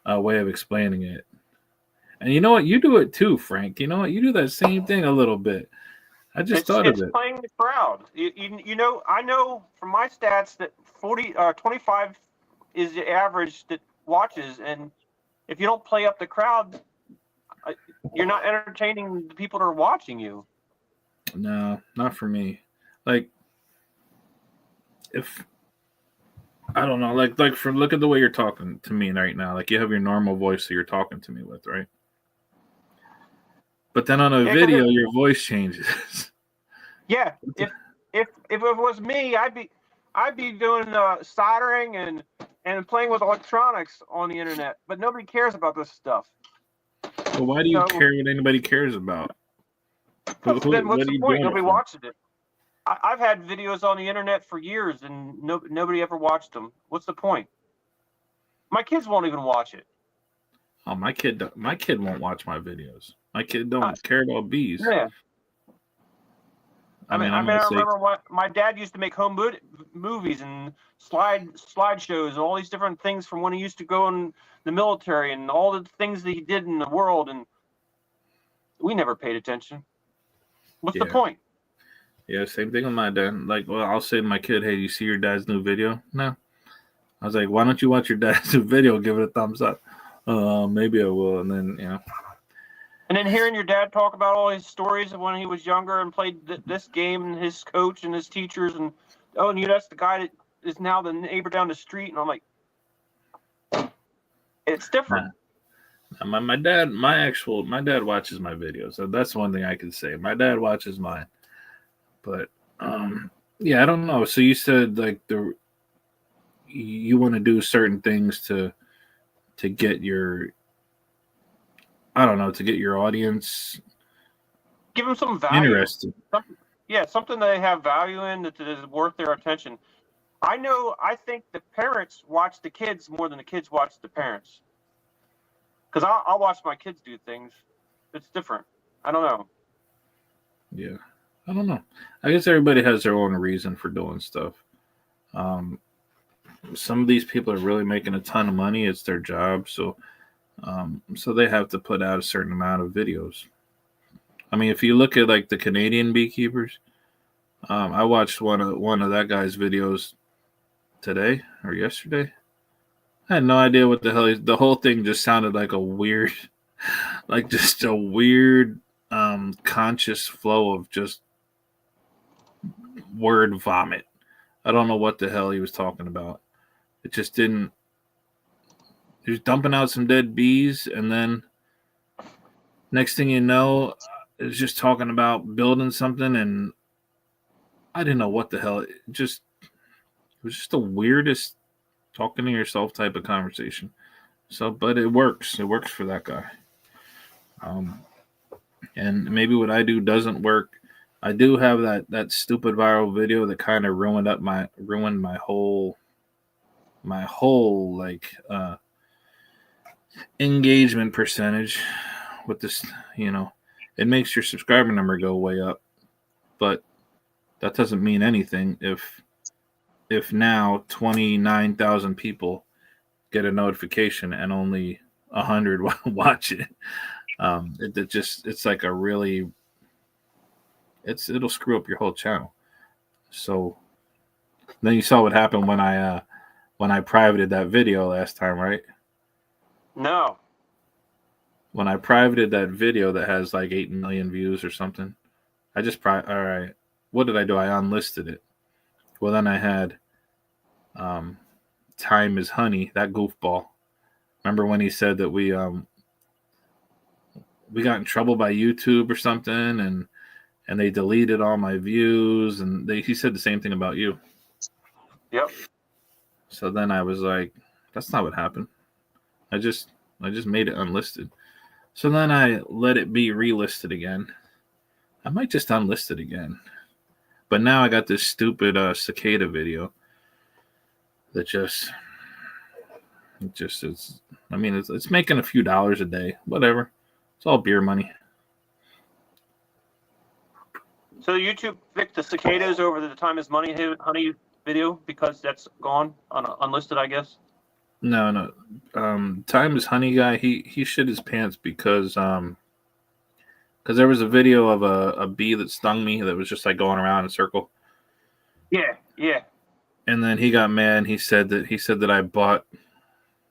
way of explaining it. And you know what? You do it too, Frank. You know what? You do that same thing a little bit. I just thought of
It's
it.
playing the crowd. You know, I know from my stats that 25 is the average that watches, and if you don't play up the crowd, you're not entertaining the people that are watching you.
No, not for me. Like, if I don't know, like for look at the way you're talking to me right now. Like you have your normal voice that you're talking to me with, right? But then on a video, your voice changes.
Yeah, if it was me, I'd be doing soldering and playing with electronics on the internet. But nobody cares about this stuff.
Well, why do you care what anybody cares about?
Then what's the point? Nobody
it
watches it. I've had videos on the internet for years and nobody ever watched them. What's the point? My kids won't even watch it.
Oh, my kid won't watch my videos. My kid don't care about bees.
Yeah.
I mean,
I remember when my dad used to make home movies and slideshows and all these different things from when he used to go in the military and all the things that he did in the world, and we never paid attention. What's the point?
Yeah, same thing with my dad. Like, well, I'll say to my kid, "Hey, you see your dad's new video?" No. I was like, "Why don't you watch your dad's new video? Give it a thumbs up." Maybe I will, and then
And then hearing your dad talk about all his stories of when he was younger and played this game and his coach and his teachers and that's the guy that is now the neighbor down the street, and I'm like, it's different.
My dad watches my videos. So that's one thing I can say. My dad watches mine. But yeah, I don't know. So you said like you want to do certain things to get your to get your audience,
give them some value.
Interesting.
Something they have value in that is worth their attention. I think the parents watch the kids more than the kids watch the parents. Because I'll watch my kids do things. It's different. I don't know.
Yeah. I don't know. I guess everybody has their own reason for doing stuff. Some of these people are really making a ton of money. It's their job. So they have to put out a certain amount of videos. I mean, if you look at like the Canadian beekeepers, I watched one of that guy's videos today or yesterday. I had no idea what the hell the whole thing just sounded like a weird, like just a weird, conscious flow of just word vomit. I don't know what the hell he was talking about. It just didn't. He was dumping out some dead bees, and then next thing you know, it was just talking about building something, and I didn't know what the hell. It was just the weirdest talking to yourself type of conversation. So, but it works. It works for that guy. And maybe what I do doesn't work. I do have that stupid viral video that kind of ruined my whole like engagement percentage with this. It makes your subscriber number go way up, but that doesn't mean anything if now 29,000 people get a notification and only 100 watch it. It's like a really it'll screw up your whole channel. So then you saw what happened when I privated that video last time, right?
No.
When I privated that video that has like 8 million views or something, I just all right. What did I do? I unlisted it. Well, then I had Time is Honey, that goofball. Remember when he said that we got in trouble by YouTube or something, and they deleted all my views, and he said the same thing about you.
Yep.
So then I was like, that's not what happened. I just made it unlisted. So then I let it be relisted again. I might just unlist it again. But now I got this stupid cicada video. that just it just is. I mean, it's making a few dollars a day. Whatever. It's all beer money.
So YouTube picked the cicadas over the Time is Money Honey video because that's gone unlisted, I guess.
No. Time is Honey guy. He shit his pants because there was a video of a bee that stung me that was just like going around in a circle.
Yeah.
And then he got mad. And he said that I bought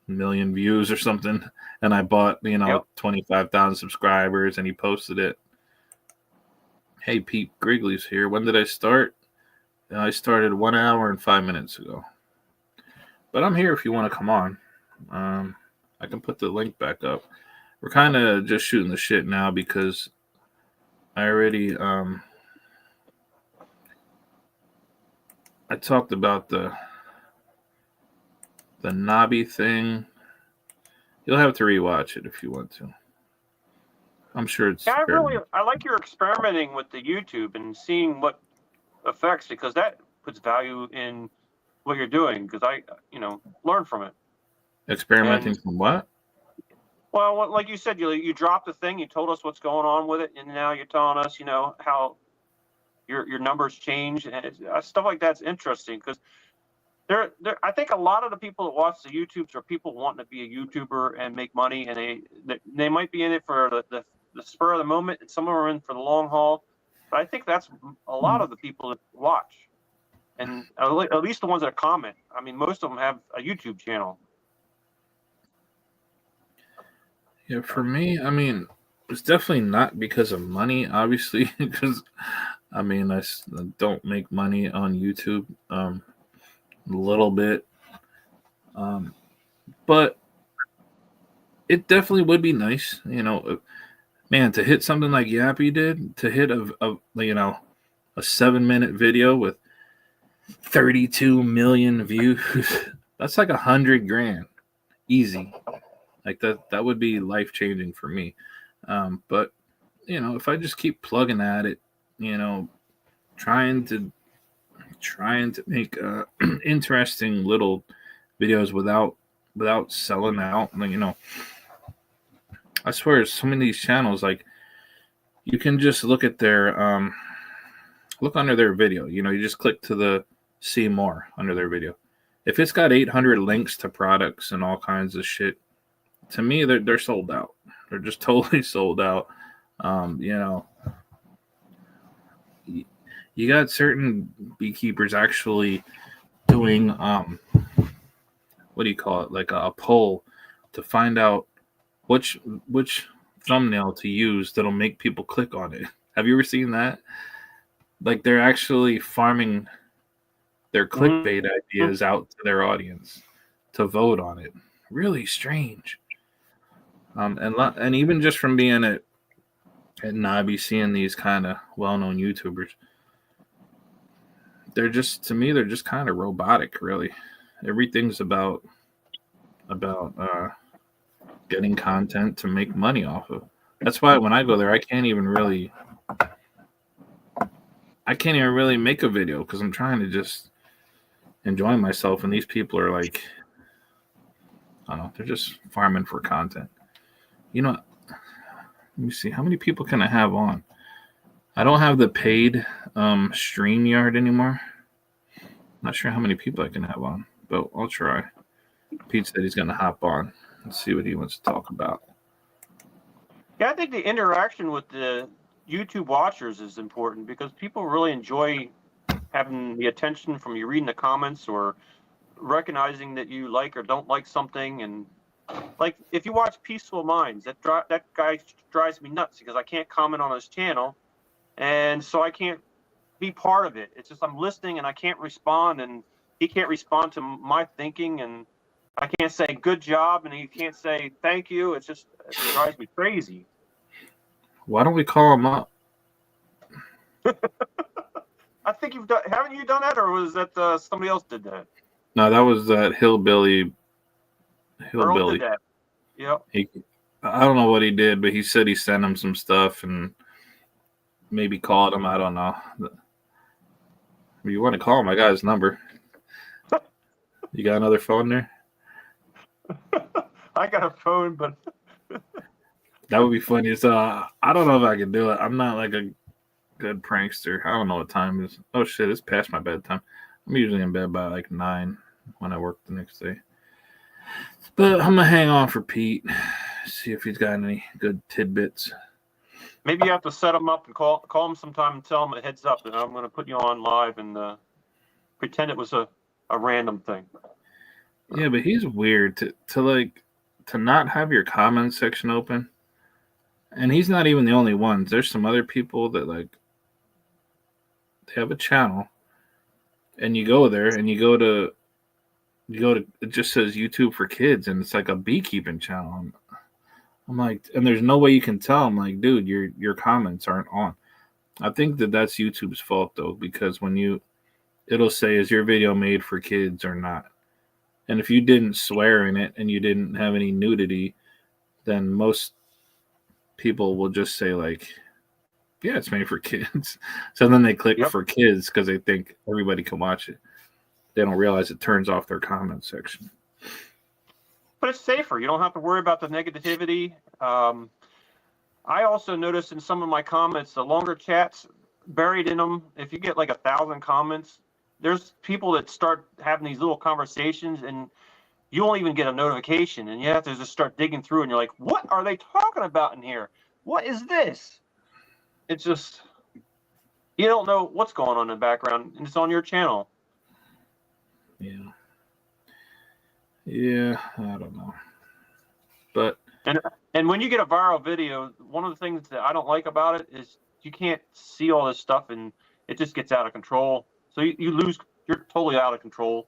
a million views or something, and I bought 25,000 subscribers, and he posted it. Hey, Pete Grigley's here. When did I start? I started 1 hour and 5 minutes ago. But I'm here if you want to come on. I can put the link back up. We're kind of just shooting the shit now because I already I talked about the NAHBE thing. You'll have to rewatch it if you want to. I'm sure it's.
Yeah, I like your experimenting with the YouTube and seeing what effects, because that puts value in what you're doing. Because I learn from it.
Experimenting from what?
Well, like you said, you dropped the thing. You told us what's going on with it, and now you're telling us, how your numbers change, and stuff like that's interesting because. I think a lot of the people that watch the YouTubes are people wanting to be a YouTuber and make money, and they might be in it for the spur of the moment, and some are in for the long haul. But I think that's a lot of the people that watch, and at least the ones that comment. I mean, most of them have a YouTube channel.
Yeah, for me, I mean, it's definitely not because of money, obviously, because I mean, I don't make money on YouTube. A little bit, but it definitely would be nice, man, to hit something like Yappy did, to hit a 7-minute video with 32 million views. That's like $100,000 easy. Like that would be life changing for me. But if I just keep plugging at it, trying to make interesting little videos without selling out. I swear, so many of these channels, like, you can just look at their look under their video. You just click to the see more under their video. If it's got 800 links to products and all kinds of shit, to me they're sold out. They're just totally sold out. You got certain beekeepers actually doing what do you call it, like a poll to find out which thumbnail to use that'll make people click on it. Have you ever seen that? Like, they're actually farming their clickbait ideas out to their audience to vote on it. Really strange. And even just from being at NAHBE, seeing these kind of well-known YouTubers, they're just kind of robotic, really. Everything's about getting content to make money off of. That's why when I go there, I can't even really make a video because I'm trying to just enjoy myself, and these people are like, I don't know, they're just farming for content. Let me see, how many people can I have on? I don't have the paid StreamYard anymore. Not sure how many people I can have on, but I'll try. Pete said he's going to hop on and see what he wants to talk about.
Yeah, I think the interaction with the YouTube watchers is important because people really enjoy having the attention from you reading the comments or recognizing that you like or don't like something. And like, if you watch Peaceful Minds, that guy drives me nuts because I can't comment on his channel, and so I can't be part of it. It's just I'm listening and I can't respond, and he can't respond to my thinking, and I can't say good job, and he can't say thank you. It drives me crazy.
Why don't we call him up?
I think haven't you done that, or was that somebody else did that?
No, that was that hillbilly.
Earl did that. Yep.
I don't know what he did, but he said he sent him some stuff and maybe called him. I don't know. If you want to call him, I got his number. You got another phone there?
I got a phone, but
That would be funny. So I don't know if I can do it. I'm not like a good prankster. I don't know what time it is. Oh shit, it's past my bedtime. I'm usually in bed by like 9 when I work the next day. But I'm gonna hang on for Pete. See if he's got any good tidbits.
maybe you have to set him up and call him sometime and tell him a heads up that I'm going to put you on live and pretend it was a random thing.
Yeah, but he's weird to not have your comments section open. And he's not even the only ones. There's some other people that like they have a channel and you go there and you go to it just says YouTube for kids and it's like a beekeeping channel. I'm like, and there's no way you can tell. I'm like, dude, your comments aren't on. I think that's YouTube's fault though, because it'll say is your video made for kids or not. And if you didn't swear in it and you didn't have any nudity, then most people will just say like, yeah, it's made for kids. So then they click for kids because they think everybody can watch it. They don't realize it turns off their comment section.
But it's safer. You don't have to worry about the negativity. I also noticed in some of my comments, the longer chats buried in them, if you get like 1,000 comments, there's people that start having these little conversations and you won't even get a notification. And you have to just start digging through and you're like, what are they talking about in here? What is this? It's just, you don't know what's going on in the background and it's on your channel.
Yeah. Yeah, I don't know. But
and when you get a viral video, one of the things that I don't like about it is you can't see all this stuff and it just gets out of control. So you're totally out of control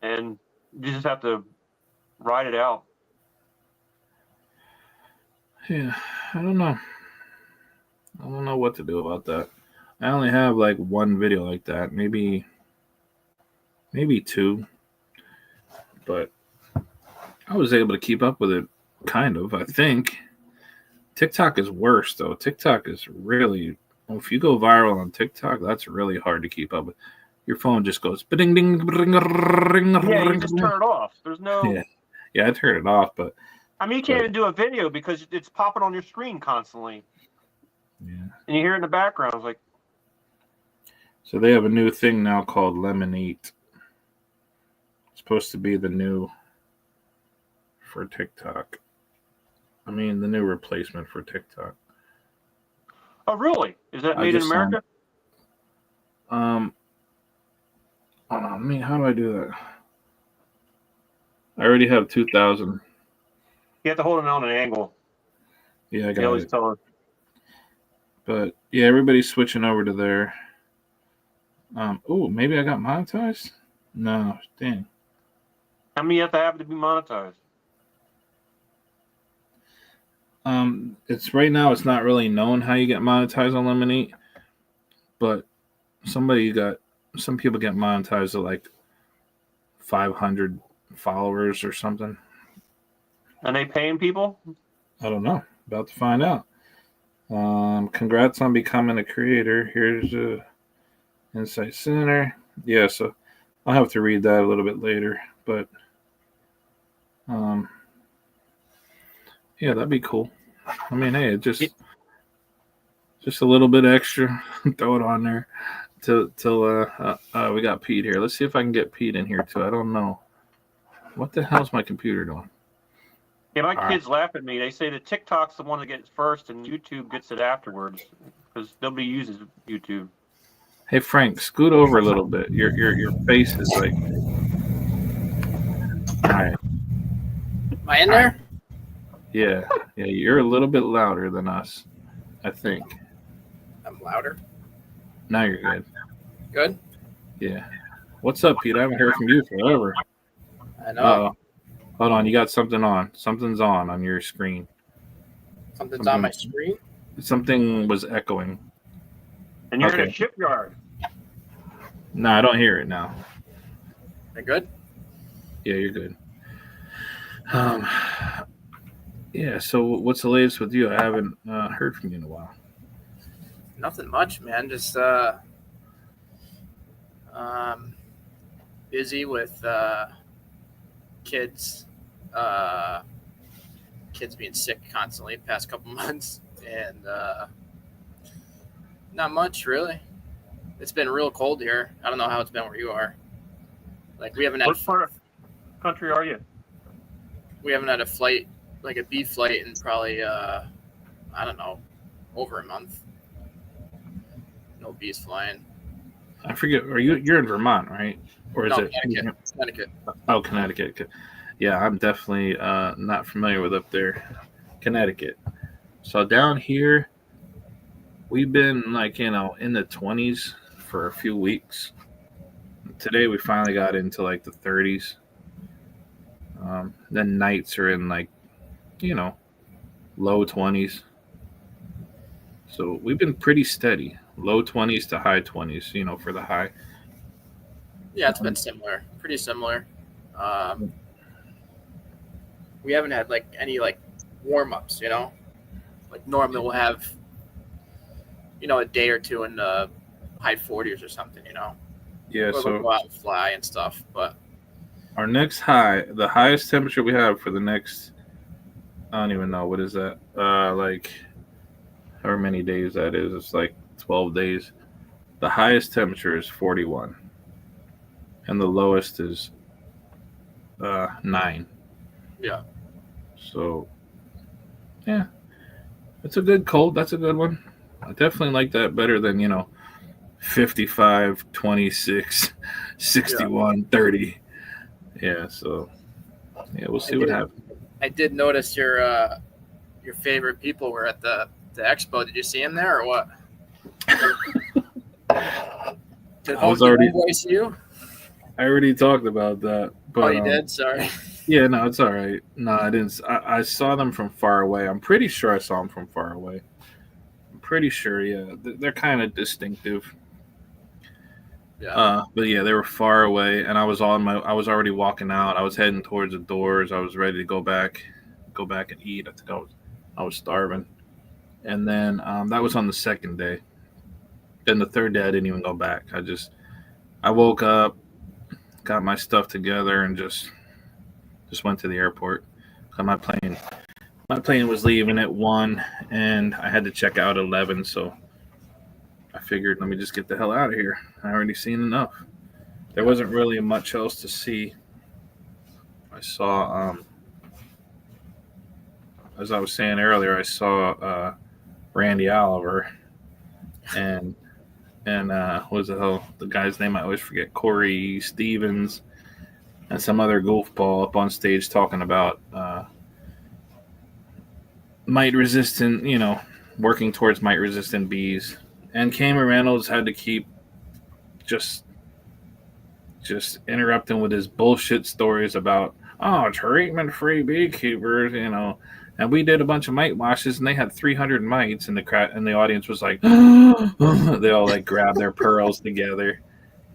and you just have to ride it out.
Yeah, I don't know. I don't know what to do about that. I only have like one video like that, maybe two. But I was able to keep up with it, kind of, I think. TikTok is worse, though. TikTok is really, if you go viral on TikTok, that's really hard to keep up with. Your phone just goes, ding, ding, ding,
yeah, you just turn it off. There's no.
Yeah, I turn it off, but.
I mean, you can't even do a video because it's popping on your screen constantly.
Yeah.
And you hear it in the background. It's like.
So they have a new thing now called Lemon Eat. It's supposed to be the new for TikTok. I mean, the new replacement for TikTok.
Oh, really? Is that made in America?
I mean, how do I do that? I already have 2,000.
You have to hold it on an angle.
Yeah, I got
always
it.
tell her.
But yeah, everybody's switching over to there. Oh, maybe I got monetized? No, dang.
How many you have to be monetized?
It's right now. It's not really known how you get monetized on Lemonade, but some people get monetized at like 500 followers or something.
And they paying people?
I don't know. About to find out. Congrats on becoming a creator. Here's a Insight Center. Yeah, so I'll have to read that a little bit later, but yeah, that'd be cool. I mean, hey, just a little bit extra. Throw it on there till we got Pete here. Let's see if I can get Pete in here too. I don't know. What the hell's my computer doing?
Yeah, my kids laugh at me. They say that TikTok's the one that gets first and YouTube gets it afterwards because nobody uses YouTube.
Hey Frank, scoot over a little bit. Your face is like. All right.
Am I in there?
Yeah, you're a little bit louder than us, I think.
I'm louder.
Now you're good.
Good?
Yeah. What's up, Pete? I haven't heard from you forever.
I know.
Hold on, you got something on. Something's on your screen.
Something's on my screen?
Something was echoing.
And you're in a shipyard.
No, I don't hear it now.
You're good?
Yeah, you're good. Yeah, so what's the latest with you? I haven't heard from you in a while.
Nothing much, man. Just busy with kids being sick constantly the past couple months, and not much really. It's been real cold here. I don't know how it's been where you are. Like we haven't had
What part of country are you?
a flight, like a bee flight, in probably I don't know, over a month. No bees flying.
I forget. You're in Vermont, right? Or is
No,
it
Connecticut.
Oh, Connecticut. Yeah, I'm definitely not familiar with up there, Connecticut. So down here, we've been like in the 20s for a few weeks. Today we finally got into like the 30s. Then nights are in like low 20s. So we've been pretty steady, low 20s to high 20s. For the high.
Yeah, it's been similar, pretty similar. We haven't had like any like warm ups, Like normally we'll have, a day or two in the high 40s or something,
Yeah.
Where we'll go out and fly and stuff. But
our next high, the highest temperature we have for the next, I don't even know, what is that? Like however many days that is. It's like 12 days. The highest temperature is 41, and the lowest is 9.
yeah,
So yeah, it's a good cold. That's a good one. I definitely like that better than 55, 26, 61, 30. Yeah. So yeah, we'll see what happens.
I did notice your favorite people were at the expo. Did you see him there or what? Did
I was already.
voice you?
I already talked about that. But,
oh, you did? Sorry.
Yeah, no, it's all right. No, I didn't. I saw them from far away. I'm pretty sure I saw them from far away. I'm pretty sure, yeah. They're kind of distinctive.
Yeah.
But yeah, they were far away, and I was already walking out. I was heading towards the doors. I was ready to go back and eat. I think I was starving. And then that was on the second day. Then the third day, I didn't even go back. I woke up, got my stuff together, and just went to the airport. My plane was leaving at 1, and I had to check out at 11. So I figured, let me just get the hell out of here. I already seen enough. There wasn't really much else to see. I saw, as I was saying earlier, I saw Randy Oliver, and what was the guy's name? I always forget. Corey Stevens, and some other goofball up on stage talking about mite resistant, working towards mite resistant bees. And Cameron Reynolds had to keep just interrupting with his bullshit stories about treatment-free beekeepers, And we did a bunch of mite washes, and they had 300 mites, and the audience was like, they all like grabbed their pearls together.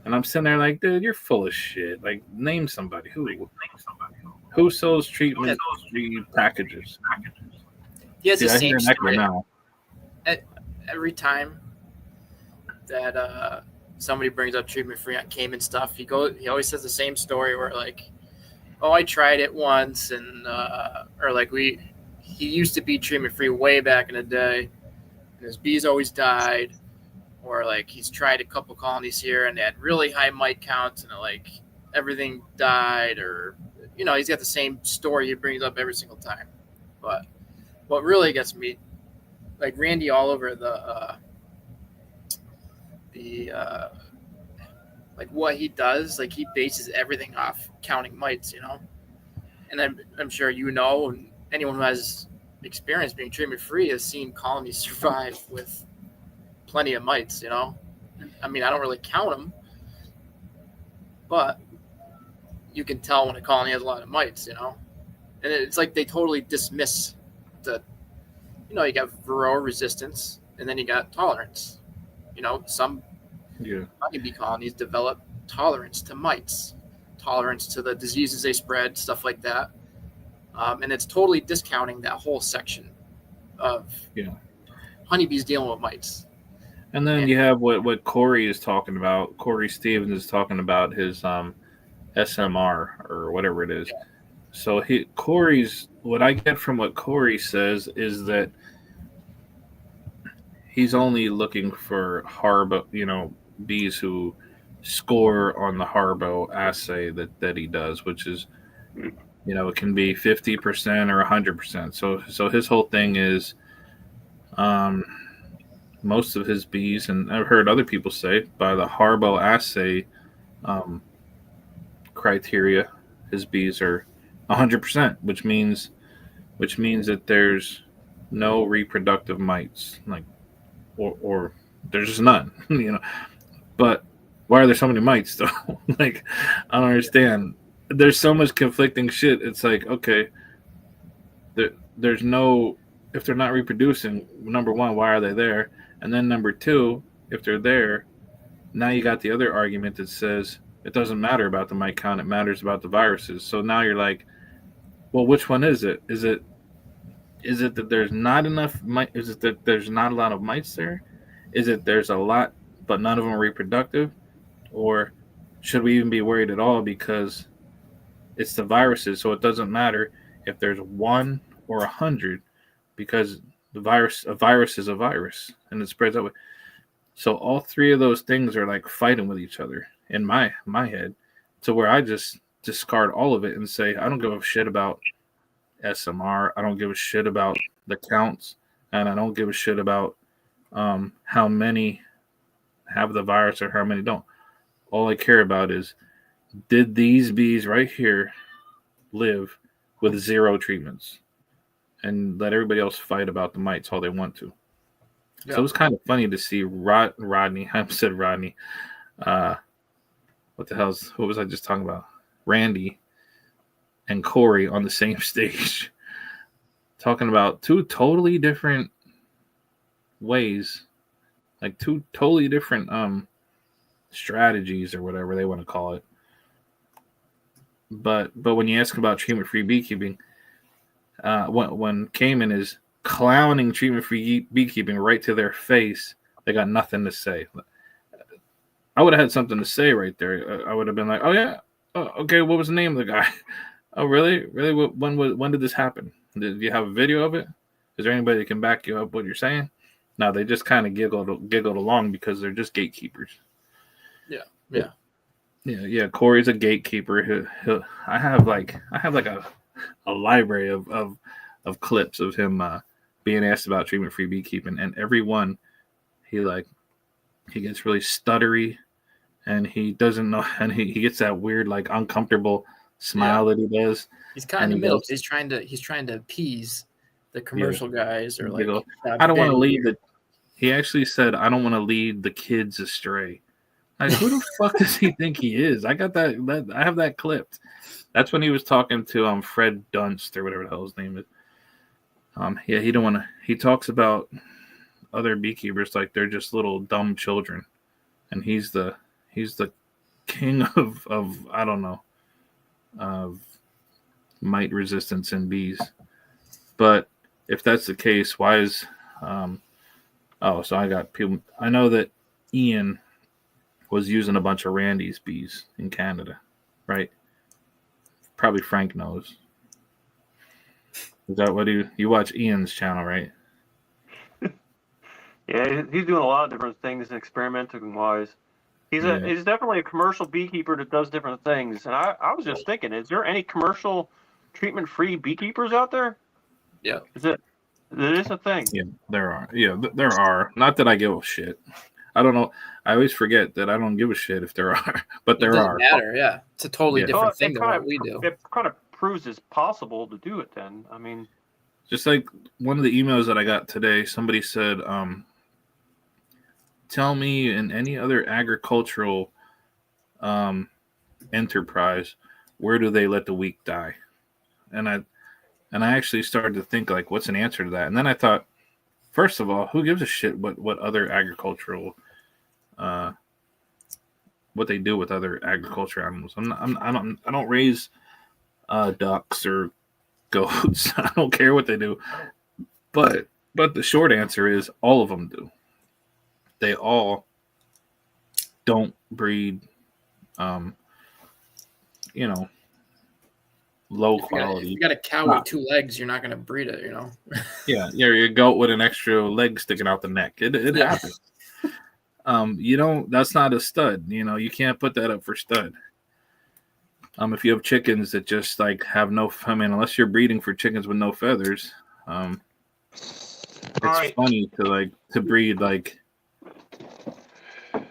And I'm sitting there like, dude, you're full of shit. Like, name somebody who sells treatment-free packages.
He has the same
story now.
Every time that somebody brings up treatment-free on Cayman stuff, he always says the same story where like, oh, I tried it once, and or like he used to be treatment-free way back in the day, and his bees always died, or like he's tried a couple colonies here and they had really high mite counts and like everything died, or he's got the same story he brings up every single time. But what really gets me, like Randy Oliver, like what he does, like he bases everything off counting mites, and I'm sure and anyone who has experience being treatment free has seen colonies survive with plenty of mites. I mean, I don't really count them, but you can tell when a colony has a lot of mites, and it's like they totally dismiss the, you got varroa resistance and then you got tolerance. Some honeybee colonies develop tolerance to mites, tolerance to the diseases they spread, stuff like that. And it's totally discounting that whole section of honeybees dealing with mites.
And then you have what Corey is talking about. Corey Stevens is talking about his SMR or whatever it is. So Corey's what I get from what Corey says is that he's only looking for Harbo, bees who score on the Harbo assay that he does, which is it can be 50% or 100%. So his whole thing is um, most of his bees, and I've heard other people say by the Harbo assay um, criteria, his bees are 100%, which means that there's no reproductive mites, like or there's just none, But why are there so many mites though? Like, I don't understand. There's so much conflicting shit. It's like, okay, there's no, if they're not reproducing, number one, why are they there? And then number two, if they're there, now you got the other argument that says it doesn't matter about the mite count, it matters about the viruses. So now you're like, well, which one is it? Is it that there's not enough mite? Is it that there's not a lot of mites there? Is it there's a lot, but none of them are reproductive? Or should we even be worried at all because it's the viruses? So it doesn't matter if there's one or 100 because a virus is a virus and it spreads that way. So all three of those things are like fighting with each other in my head, to where I just discard all of it and say I don't give a shit about SMR. I don't give a shit about the counts, and I don't give a shit about how many have the virus or how many don't. All I care about is, did these bees right here live with zero treatments, and let everybody else fight about the mites all they want to. Yeah. So it was kind of funny to see Rodney. I said Rodney. What was I just talking about? Randy and Corey on the same stage talking about two totally different ways, like two totally different strategies or whatever they want to call it. But when you ask about treatment-free beekeeping, when Cayman is clowning treatment-free beekeeping right to their face, they got nothing to say. I would have had something to say right there. I would have been like, "Oh yeah, okay. What was the name of the guy? Oh really? Really? When did this happen? Did you have a video of it? Is there anybody that can back you up what you're saying?" No, they just kind of giggled along because they're just gatekeepers. Yeah. Corey's a gatekeeper. I have like a library of clips of him being asked about treatment-free beekeeping, and every one he gets really stuttery, and he doesn't know, and he gets that weird like uncomfortable smile that he does.
He's kind of in the middle. He's trying to appease the commercial guys, or like,
I don't want to lead the. He actually said, "I don't want to lead the kids astray." Like, who the fuck does he think he is? I got that. I have that clipped. That's when he was talking to Fred Dunst or whatever the hell his name is. He don't want to. He talks about other beekeepers like they're just little dumb children, and he's the king of I don't know, of mite resistance in bees. But if that's the case, why is so I got people. I know that Ian was using a bunch of Randy's bees in Canada, right? Probably Frank knows. Is that what you watch Ian's channel, right?
Yeah, he's doing a lot of different things experimenting wise. He's definitely a commercial beekeeper that does different things. And I was just thinking, is there any commercial treatment-free beekeepers out there?
Yeah.
It is a thing.
Yeah, there are. Yeah, there are. Not that I give a shit. I don't know. I always forget that I don't give a shit if there are, but there are.
It doesn't matter. Yeah, it's a totally different thing than what we do.
It kind of proves it's possible to do it. Then, I mean,
just like one of the emails that I got today, somebody said, "Tell me in any other agricultural enterprise, where do they let the weak die?" And I actually started to think, like, what's an answer to that? And then I thought, first of all, who gives a shit what other agricultural what they do with other agriculture animals? I don't raise ducks or goats. I don't care what they do. But the short answer is all of them do. They all don't breed low
If
quality.
you got a cow with 2 legs, you're not going to breed it, you know?
Yeah, your goat with an extra leg sticking out the neck. It
Yeah.
happens. You don't. That's not a stud. You know, you can't put that up for stud. If you have chickens that just like have no, I mean, unless you're breeding for chickens with no feathers, it's
right.
funny to breed like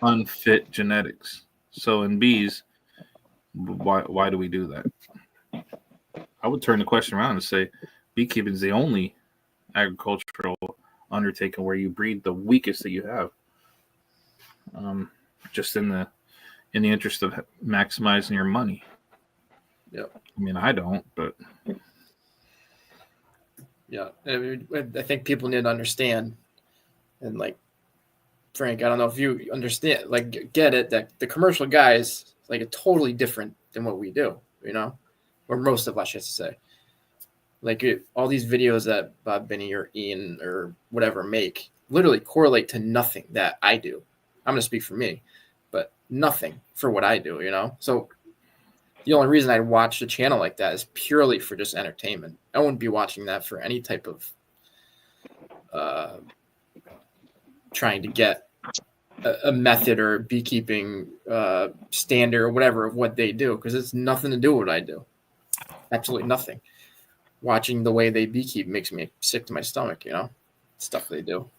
unfit genetics. So in bees, why do we do that? I would turn the question around and say, beekeeping is the only agricultural undertaking where you breed the weakest that you have. Just in the interest of maximizing your money.
Yep.
I mean, I don't, but
yeah, I think people need to understand, and like Frank, I don't know if you understand, like get it that the commercial guys like are totally different than what we do, you know, or most of us, I should say. Like all these videos that Bob, Benny, or Ian or whatever make literally correlate to nothing that I do. I'm going to speak for me, but nothing for what I do, you know? So the only reason I watch a channel like that is purely for just entertainment. I wouldn't be watching that for any type of trying to get a method or beekeeping standard or whatever of what they do, because it's nothing to do with what I do. Absolutely nothing. Watching the way they beekeep makes me sick to my stomach, you know, stuff they do.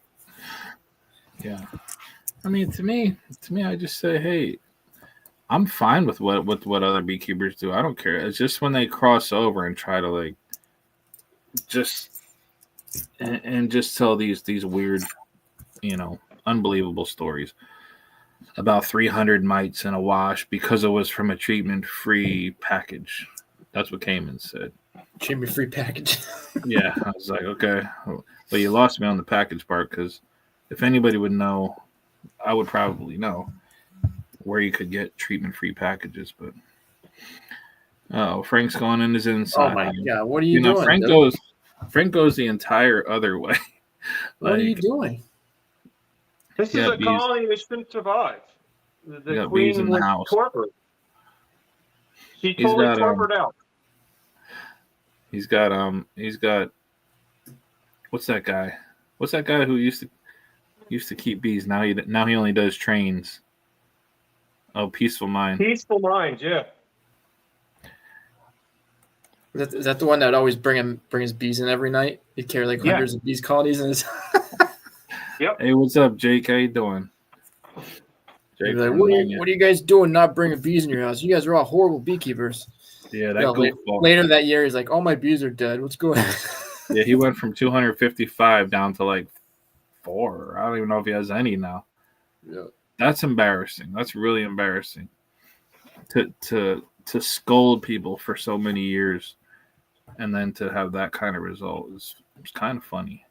Yeah. I mean, to me, I just say, hey, I'm fine with what other beekeepers do. I don't care. It's just when they cross over and try to like just and just tell these weird, you know, unbelievable stories about 300 mites in a wash because it was from a treatment-free package. That's what Cayman said.
Treatment-free package.
Yeah, I was like, okay, well, you lost me on the package part, because if anybody would know, I would probably know where you could get treatment-free packages. But Frank's going in his inside.
Oh my god, what are you doing?
Frank goes the entire other way.
What are you doing?
This is a colony that shouldn't survive. The
bees in
queen
the
went
house.
corporate. She totally corporate out.
He's got what's that guy? What's that guy who used to keep bees? Now he only does trains. Oh, Peaceful Mind.
Peaceful Mind, yeah.
Is that the one that always bring his bees in every night? He'd carry like hundreds of bees colonies in his.
Yep.
Hey, what's up, Jake? How you doing?
Jake, like, what are you guys doing? Not bringing bees in your house? You guys are all horrible beekeepers.
Yeah, that goofball.
Later that year, he's like, "All my bees are dead. What's going on?"
Yeah, he went from 255 down to like 4. I don't even know if he has any now.
Yeah,
that's embarrassing. That's really embarrassing. To scold people for so many years, and then to have that kind of result is kind of funny.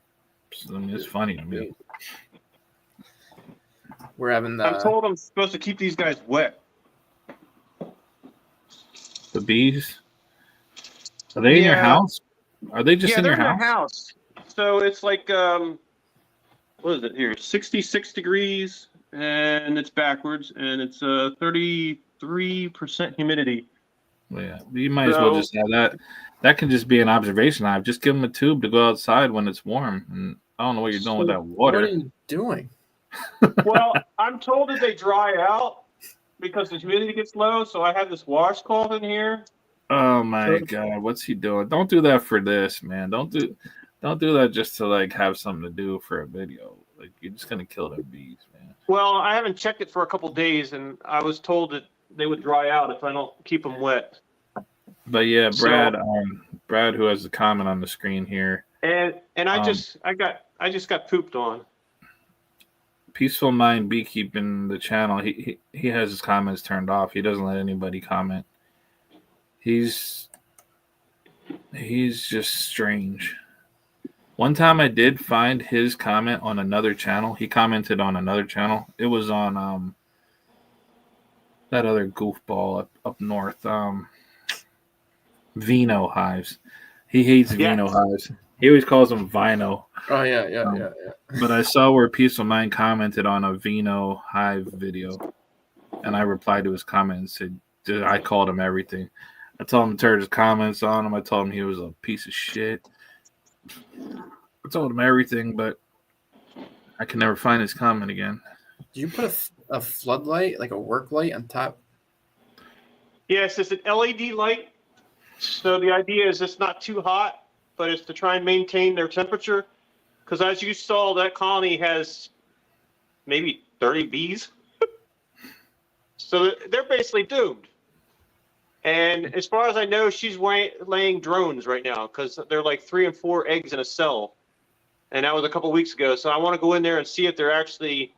I mean, it's funny to me.
We're having
I'm told I'm supposed to keep these guys wet.
The bees? Are they in your house? Are they just in your house?
Yeah, they're in the house. So it's like, what is it here? 66 degrees, and it's backwards, and it's 33% humidity.
Well, yeah, you might as well just have that. That can just be an observation hive. Just give them a tube to go outside when it's warm. And I don't know what you're doing with that water.
What are you doing?
Well, I'm told that they dry out because the humidity gets low. So I have this washcloth in here.
Oh my god, what's he doing? Don't do that for this, man. Don't do that just to like have something to do for a video. Like, you're just gonna kill their bees, man.
Well, I haven't checked it for a couple days, and I was told that they would dry out if I don't keep them wet.
But yeah, Brad, who has the comment on the screen here,
and I just got pooped on.
Peaceful Mind Beekeeping, the channel. He has his comments turned off. He doesn't let anybody comment. He's just strange. One time I did find his comment on another channel. He commented on another channel. It was on that other goofball up north. Vino hives. He hates Vino hives. He always calls them Vino.
Oh yeah.
But I saw where Peaceful Mind commented on a Vino hive video, and I replied to his comment and said, I called him everything. I told him to turn his comments on him. I told him he was a piece of shit. I told him everything, but I can never find his comment again.
Did you put a floodlight, like a work light, on top?
Yes, it's an LED light. So the idea is it's not too hot, but it's to try and maintain their temperature. Because as you saw, that colony has maybe 30 bees. So they're basically doomed. And as far as I know, she's laying drones right now because they're like 3 and 4 eggs in a cell. And that was a couple weeks ago. So I want to go in there and see if they're actually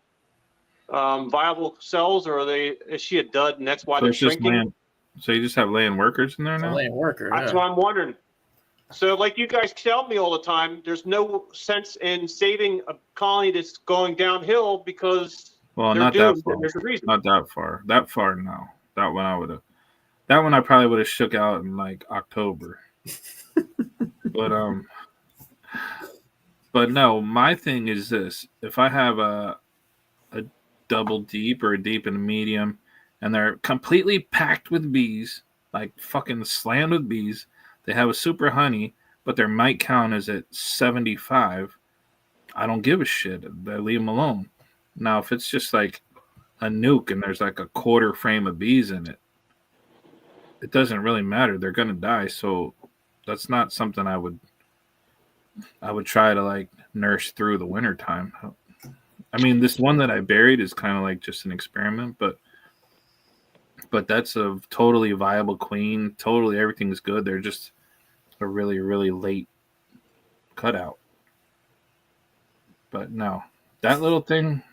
viable cells, or is she a dud and that's why
So
they're
it's just
shrinking?
so you just have laying workers in there
It's a
now?
laying worker.
That's
Yeah.
what I'm wondering. So like you guys tell me all the time, there's no sense in saving a colony that's going downhill because
Well,
they're
not that
doomed
far.
and there's a reason.
Not that far. That far, no. That one I would have. That one I probably would have shook out in like October. But no. My thing is this: if I have a double deep or a deep and a medium, and they're completely packed with bees, like fucking slammed with bees, they have a super honey, but their mite count is at 75. I don't give a shit. I leave them alone. Now, if it's just like a nuke and there's like a quarter frame of bees in it, it doesn't really matter. They're gonna die. So that's not something I would try to like nurse through the winter time. I mean, this one that I buried is kind of like just an experiment, but that's a totally viable queen. Totally everything's good. They're just a really, really late cutout. But no, that little thing,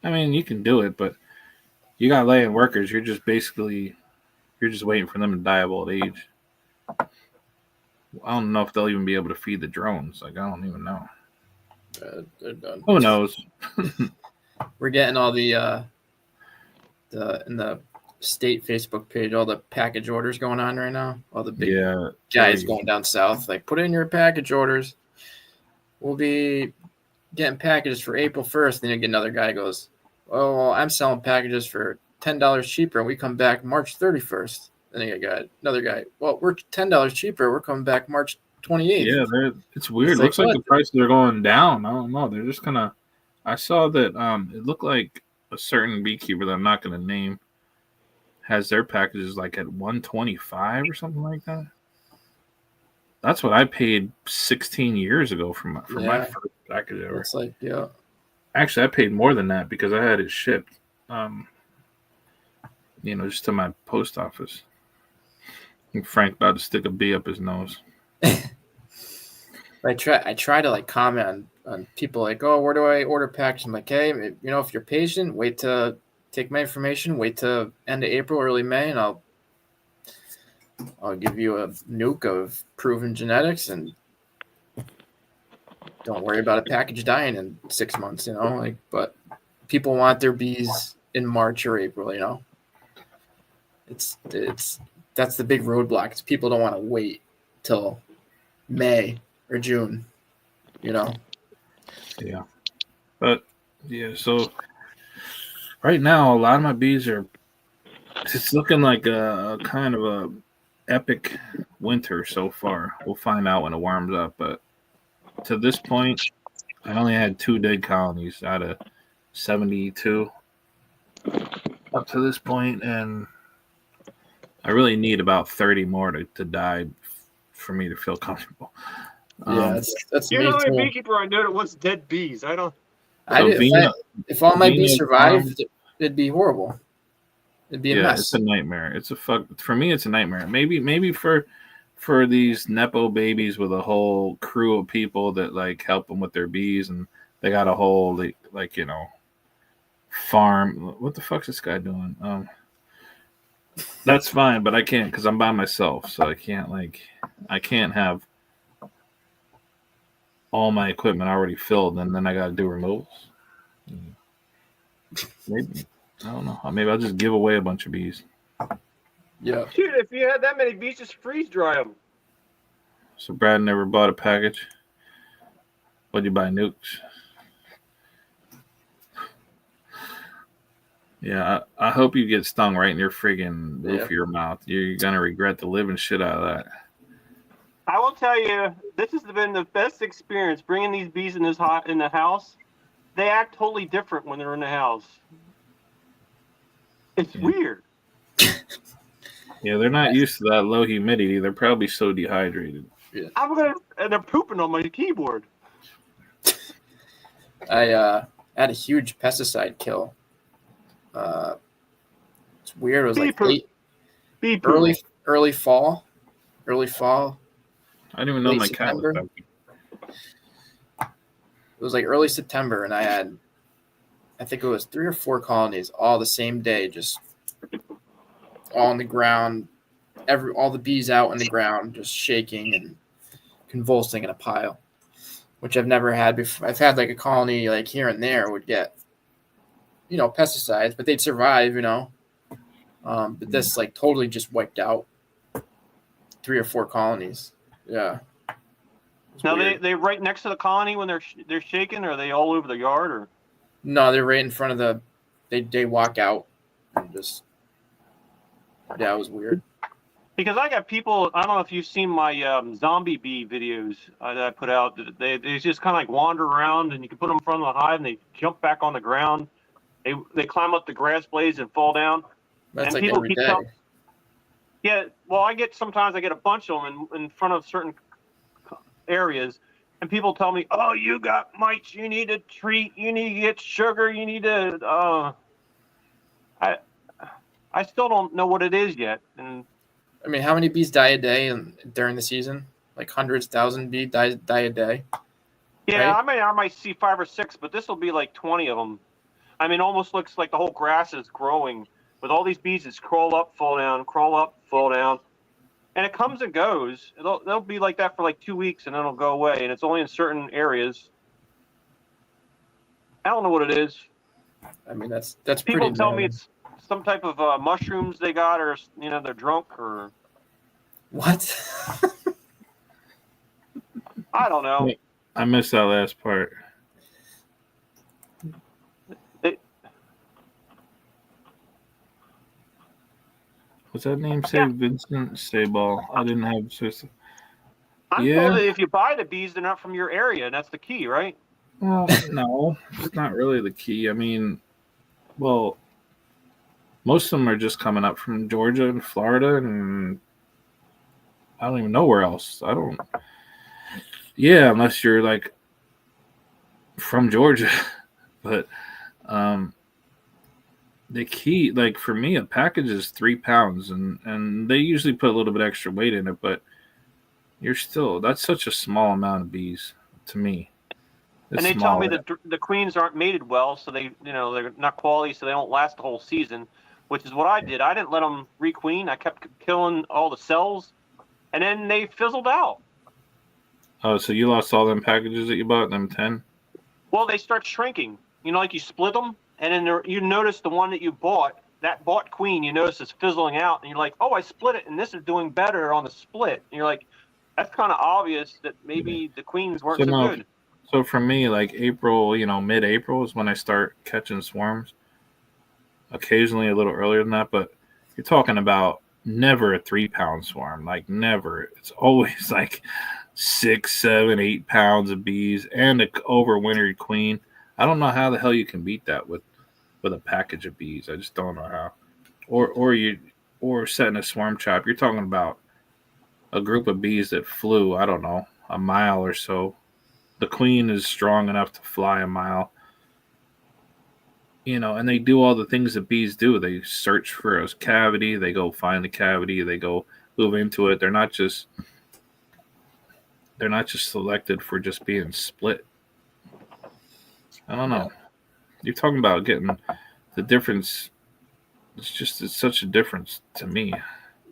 I mean, you can do it, but you got laying workers. You're just waiting for them to die of old age. I don't know if they'll even be able to feed the drones. Like, I don't even know.
They're done.
Who knows?
We're getting all the in the state Facebook page, all the package orders going on right now. All the big guys going down south, like, put in your package orders. We'll be getting packages for April 1st. Then you get another guy goes, oh, well, I'm selling packages for $10 cheaper, and we come back March 31st. Then you got another guy, well, we're $10 cheaper. We're coming back March 28th.
Yeah, it's weird.
It's
Looks like
what?
the prices are going down. I don't know. They're just kind of. I saw that it looked like a certain beekeeper that I'm not going to name has their packages like at $125 or something like that. That's what I paid 16 years ago for my first package ever.
It's like, yeah.
Actually, I paid more than that because I had it shipped, just to my post office. I think Frank about to stick a bee up his nose.
I try to like comment on people like, oh, where do I order packages? I'm like, hey, if you're patient, wait to take my information, wait to end of April, early May, and I'll give you a nuke of proven genetics, and don't worry about a package dying in 6 months, but people want their bees in March or April, it's that's the big roadblock. It's people don't want to wait till May or June,
Yeah. But yeah, so right now a lot of my bees it's looking like a kind of a epic winter so far. We'll find out when it warms up, but to this point I only had 2 dead colonies out of 72 up to this point, and I really need about 30 more to die for me to feel comfortable.
Yeah, that's
You're the
me
only
too.
beekeeper I know that wants dead bees. I don't.
If all my bees survived, it'd be horrible. It'd be a mess.
It's a nightmare. For me. It's a nightmare. Maybe for these nepo babies with a whole crew of people that like help them with their bees, and they got a whole farm. What the fuck's this guy doing? That's fine, but I can't because I'm by myself, so I can't have all my equipment already filled, and then I got to do removals. Maybe, I don't know. Maybe I'll just give away a bunch of bees.
Yeah.
Dude, if you had that many bees, just freeze dry them.
So Brad never bought a package. What'd you buy, nukes? Yeah, I hope you get stung right in your friggin' roof
Yeah.
of your mouth. You're gonna regret the living shit out of that.
I will tell you, this has been the best experience bringing these bees in in the house. They act totally different when they're in the house. It's
Yeah,
weird.
yeah, they're not used to that low humidity. They're probably so dehydrated.
And they're pooping on my keyboard.
I had a huge pesticide kill. It's weird. It was
Bee
like
poop. Bee poop.
early fall,
I didn't even know
late
my cat was
September.
back.
It was like early September, and I think it was 3 or 4 colonies all the same day, just all on the ground. All the bees out on the ground, just shaking and convulsing in a pile, which I've never had before. I've had like a colony like here and there would get, pesticides, but they'd survive, But this like totally just wiped out 3 or 4 colonies. Yeah.
Now they right next to the colony when they're shaking. Or are they all over the yard? Or
No, they're right in front of they walk out and just, yeah, it was weird.
because I got people. I don't know if you've seen my zombie bee videos that I put out. They just kind of like wander around, and you can put them in front of the hive, and they jump back on the ground. They climb up the grass blades and fall down.
That's
And
like
people
every
keep
day.
Yeah, well, sometimes I get a bunch of them in front of certain areas, and people tell me, "Oh, you got mites. You need a treat. You need to get sugar. You need to." I still don't know what it is yet, and
I mean, how many bees die a day during the season? Like hundreds, thousand bees die a day.
yeah,
Right?
I might see 5 or 6, but this will be like 20 of them. I mean, almost looks like the whole grass is growing with all these bees. It's crawl up, fall down, crawl up, fall down. And it comes and goes. They'll be like that for like 2 weeks, and then it'll go away. And it's only in certain areas. I don't know what it is.
I mean, that's
People
pretty
tell me
normal.
it's some type of mushrooms they got, or they're drunk, or
What?
I don't know.
I missed that last part. What's that name? Say
Yeah.
Vincent Sayball. I didn't have sister.
I'm
Yeah.
told that if you buy the bees, they're not from your area, and that's the key, right?
Well, no, it's not really the key. I mean, well, most of them are just coming up from Georgia and Florida, and I don't even know where else. I don't. Yeah, unless you're like from Georgia, but the key, like for me, a package is 3 pounds, and they usually put a little bit extra weight in it, but that's such a small amount of bees to me. It's
And they
small.
tell me that the queens aren't mated well, so they're not quality, so they don't last the whole season. Which is what I did. I didn't let them requeen. I kept killing all the cells, and then they fizzled out.
Oh, so you lost all them packages that you bought, them 10?
Well, they start shrinking. Like you split them, and then you notice the one that you bought, that bought queen, you notice is fizzling out, and you're like, oh, I split it, and this is doing better on the split. And you're like, that's kind of obvious that maybe the queens weren't so good.
So for me, like April, mid-April is when I start catching swarms. Occasionally a little earlier than that, but you're talking about never a 3-pound swarm, like never. It's always like 6, 7, 8 pounds of bees and a overwintered queen. I don't know how the hell you can beat that with a package of bees. I just don't know how. Or setting a swarm trap. You're talking about a group of bees that flew, I don't know, a mile or so. The queen is strong enough to fly a mile. And they do all the things that bees do. They search for a cavity. They go find the cavity. They go move into it. They're not just selected for just being split. I don't know. You're talking about getting the difference. It's such a difference to me.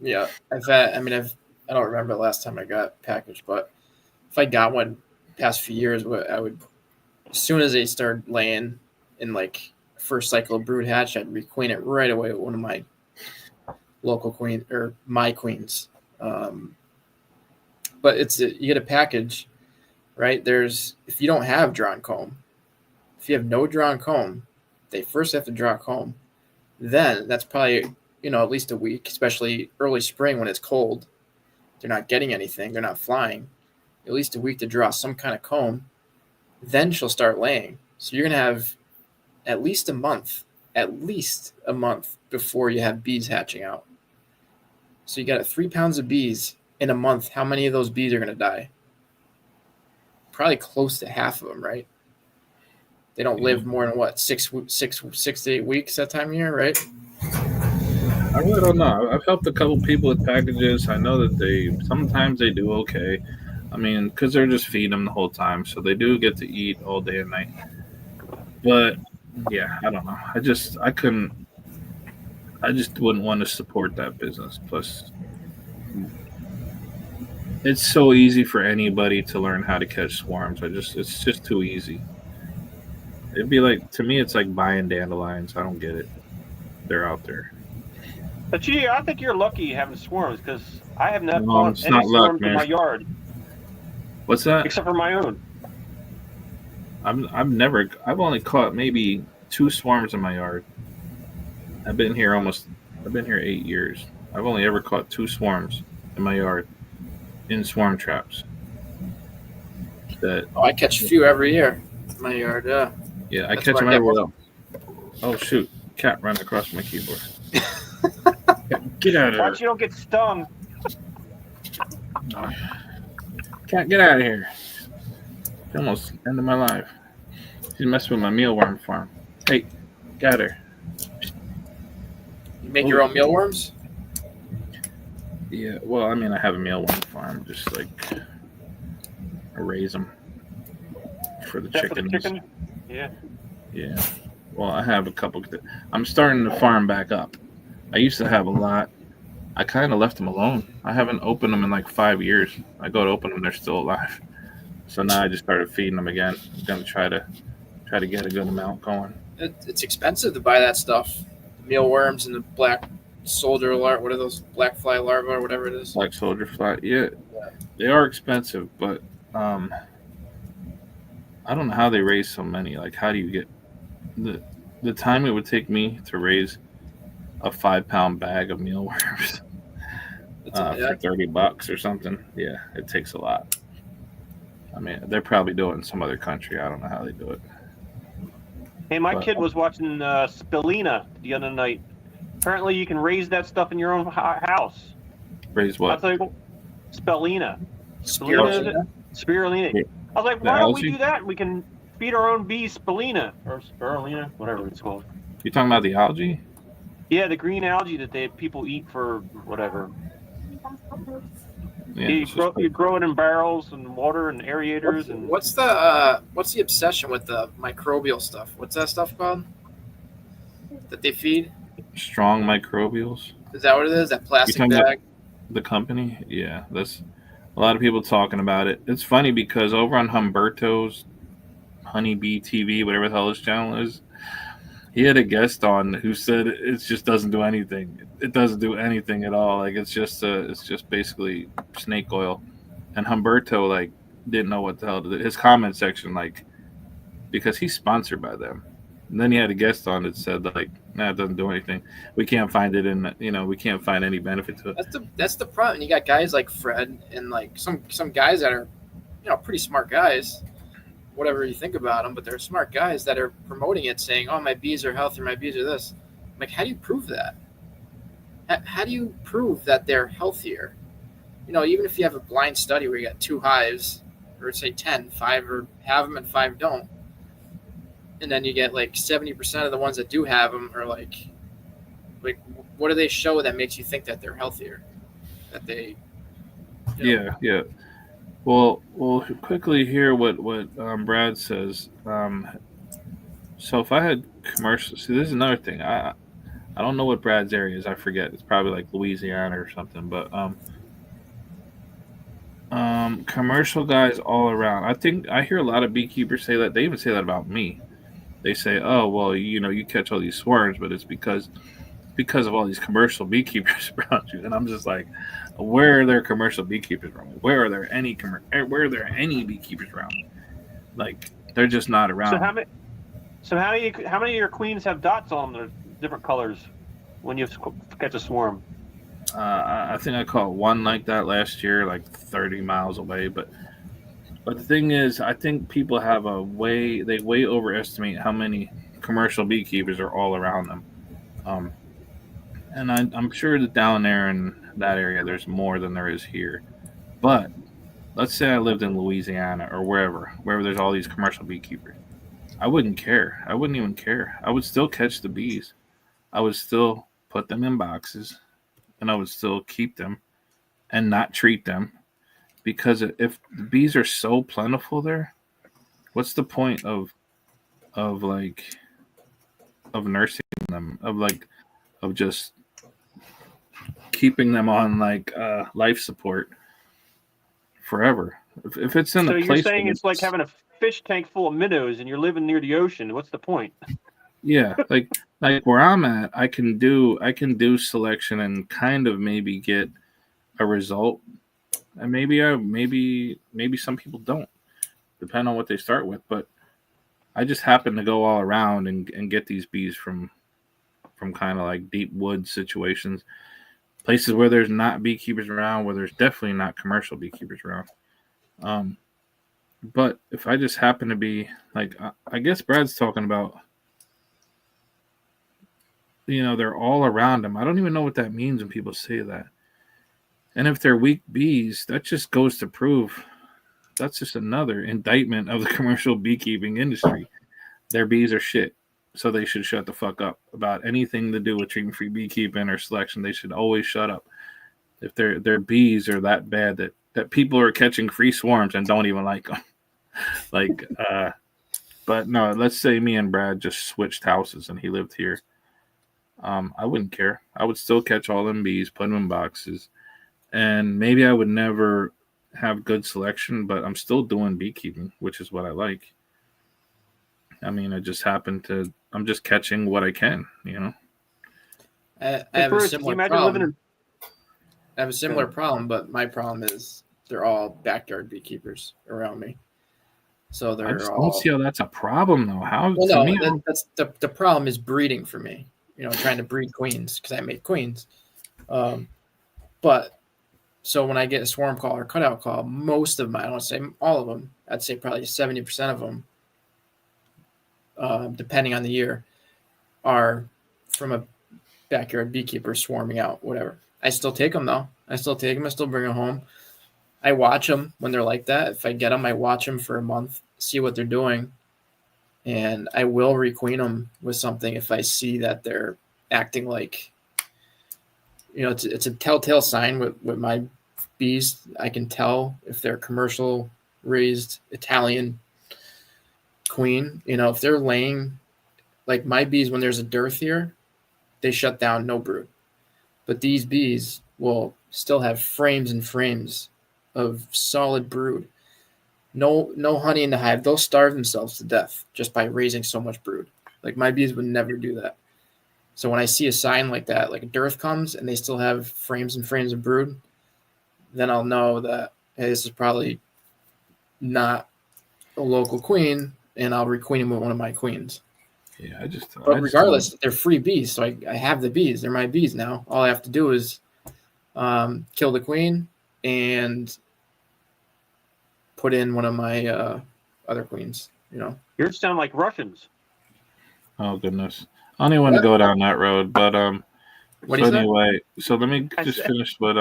Yeah, I don't remember the last time I got packaged, but if I got one past few years, I would, as soon as they started laying in like first cycle of brood hatch, I'd requeen it right away with one of my local queen or my queens. But you get a package, right? If you don't have drawn comb, if you have no drawn comb, they first have to draw comb, then that's probably, at least a week, especially early spring when it's cold. They're not getting anything. They're not flying. At least a week to draw some kind of comb. Then she'll start laying. So you're going to have at least a month before you have bees hatching out. So you got 3 pounds of bees in a month. How many of those bees are going to die? Probably close to half of them, right? They don't live more than what, 6 to 8 weeks that time of year, right?
I really don't know. I've helped a couple people with packages. I know that sometimes they do okay. I mean, because they're just feeding them the whole time, so they do get to eat all day and night. But yeah, I don't know. I just wouldn't want to support that business. Plus, it's so easy for anybody to learn how to catch swarms. It's just too easy. It'd be like, to me, it's like buying dandelions. I don't get it. They're out there.
But I think you're lucky having swarms because I have not
No,
caught
it's
any
not luck,
swarms in
man.
my yard
What's that?
except for my own.
I've only caught maybe 2 swarms in my yard. I've been here 8 years. I've only ever caught 2 swarms in my yard in swarm traps.
I catch a few every year in my yard.
Yeah, I
That's
catch
where
them
I get
every
most-
Oh shoot! Cat ran across my keyboard. Get out of
Watch
here!
you don't get stung.
Cat, get out of here! She almost ended my life. She's messing with my mealworm farm. Hey, got her.
You make your own mealworms?
Yeah, well, I mean, I have a mealworm farm. Just like I raise them for the
Except for
chickens.
the chicken. Yeah.
Yeah. Well, I have a couple. I'm starting to farm back up. I used to have a lot. I kind of left them alone. I haven't opened them in like 5 years. I go to open them, they're still alive. So now I just started feeding them again. I'm gonna try to get a good amount going.
It's expensive to buy that stuff. The mealworms and the black soldier larvae. What are those? Black fly larvae or whatever it is.
Black soldier fly. Yeah, they are expensive, but I don't know how they raise so many. Like, how do you get the time it would take me to raise a 5-pound bag of mealworms for $30 or something? Yeah, it takes a lot. I mean, they're probably doing it in some other country. I don't know how they do it.
Hey, my kid was watching Spirulina the other night. Apparently, you can raise that stuff in your own house.
Raise what?
I'll tell you, Spirulina.
Spirulina?
Spirulina.
Yeah.
I was like,
The
why don't we
algae?
do that? We can feed our own bees spirulina or spirulina, whatever it's called.
You talking about the algae?
Yeah, the green algae that people eat for whatever.
Yeah,
You grow it in barrels and water and aerators and.
What's the obsession with the microbial stuff? What's that stuff called? That they feed?
strong microbials.
Is that what it is? That plastic
talking about-
bag?
The company, yeah, that's a lot of people talking about it. It's funny because over on Humberto's Honeybee TV, whatever the hell his channel is, he had a guest on who said it just doesn't do anything. It doesn't do anything at all. Like it's just basically snake oil. And Humberto like didn't know what the hell to do. His comment section, like, because he's sponsored by them. And then he had a guest on that said like, nah, it doesn't do anything. We can't find it we can't find any benefit to it.
That's the problem. You got guys like Fred and like some guys that are, pretty smart guys. Whatever you think about them, but they're smart guys that are promoting it, saying, "Oh, my bees are healthy, my bees are this." I'm like, how do you prove that? How do you prove that they're healthier? Even if you have a blind study where you got 2 hives, or say 10, 5 or have them and 5 don't, and then you get like 70% of the ones that do have them are like, what do they show that makes you think that they're healthier? That they,
Yeah. Well, quickly hear what Brad says. So if I had commercials, see, this is another thing. I don't know what Brad's area is. I forget. It's probably like Louisiana or something. But commercial guys all around. I think I hear a lot of beekeepers say that. They even say that about me. They say, "Oh, well, you catch all these swarms, but it's because of all these commercial beekeepers around you." And I'm just like, where are there commercial beekeepers around me? Where are there any beekeepers around me? Like, they're just not around.
So how many of your queens have dots on them different colors when you catch a swarm?
I think I caught one like that last year, like 30 miles away. But the thing is, I think people have they way overestimate how many commercial beekeepers are all around them. Um, and I'm sure that down there in that area, there's more than there is here. But let's say I lived in Louisiana or wherever there's all these commercial beekeepers. I wouldn't care. I wouldn't even care. I would still catch the bees. I would still put them in boxes, and I would still keep them and not treat them, because if the bees are so plentiful there, what's the point of like of nursing them, of just keeping them on like life support forever? If it's in
So
a
you're
place
saying
where
it's like having a fish tank full of minnows and you're living near the ocean. What's the point?
yeah, like where I'm at, I can do selection and kind of maybe get a result, and maybe some people don't, depend on what they start with. But I just happen to go all around and get these bees from kind of like deep wood situations, places where there's not beekeepers around, where there's definitely not commercial beekeepers around. Um, but if I just happen to be like, I guess Brad's talking about, they're all around them. I don't even know what that means when people say that. And if they're weak bees, that just goes to prove that's just another indictment of the commercial beekeeping industry. Their bees are shit, so they should shut the fuck up about anything to do with treatment-free beekeeping or selection. They should always shut up. If their bees are that bad that people are catching free swarms and don't even like them, like, but no, let's say me and Brad just switched houses and he lived here. I wouldn't care. I would still catch all them bees, put them in boxes, and maybe I would never have good selection, but I'm still doing beekeeping, which is what I like. I mean, I'm just catching what I can.
I
Hey,
have a
Bruce, can you
similar
imagine living
problem.
in?
I have a similar problem, but my problem is they're all backyard beekeepers around me. So
I
they're
just don't
all
see how that's a problem, though. How
well.
to
No,
me?
that's the problem is breeding for me. Trying to breed queens because I make queens. But so when I get a swarm call or cutout call, most of them, I don't want to say all of them, I'd say probably 70% of them, depending on the year, are from a backyard beekeeper swarming out, whatever. I still take them though. I still bring them home. I watch them when they're like that. If I get them, I watch them for a month, see what they're doing, and I will requeen them with something if I see that they're acting like, it's a telltale sign with my bees. I can tell if they're commercial raised Italian queen. If they're laying, like my bees, when there's a dearth here, they shut down, no brood. But these bees will still have frames and frames of solid brood. No honey in the hive. They'll starve themselves to death just by raising so much brood. Like my bees would never do that. So when I see a sign like that, like a dearth comes and they still have frames and frames of brood, then I'll know that, hey, this is probably not a local queen, and I'll requeen them with one of my queens.
Yeah,
But regardless, they're free bees, so I have the bees. They're my bees now. All I have to do is kill the queen and put in one of my other queens.
Yours sound like Russians.
Oh goodness, I don't even want to go down that road. But
What
so
is that?
anyway, so let me just finish what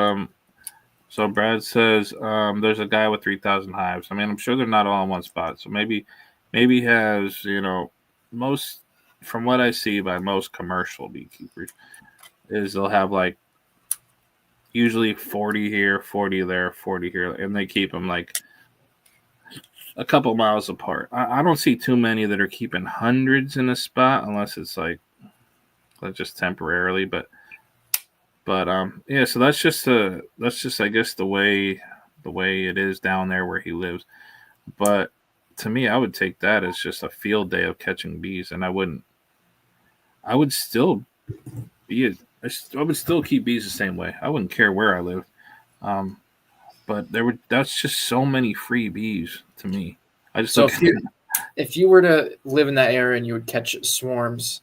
So Brad says there's a guy with 3,000 hives. I mean, I'm sure they're not all in one spot. So maybe he has, most, from what I see by most commercial beekeepers, is they'll have like usually 40 here, 40 there, 40 here, and they keep them like a couple miles apart. I don't see too many that are keeping hundreds in a spot unless it's like just temporarily, but yeah, so that's just I guess the way it is down there where he lives. But to me, I would take that as just a field day of catching bees, and I would still I would still keep bees the same way. I wouldn't care where I live. But that's just so many free bees to me. I just
So if you were to live in that area and you would catch swarms,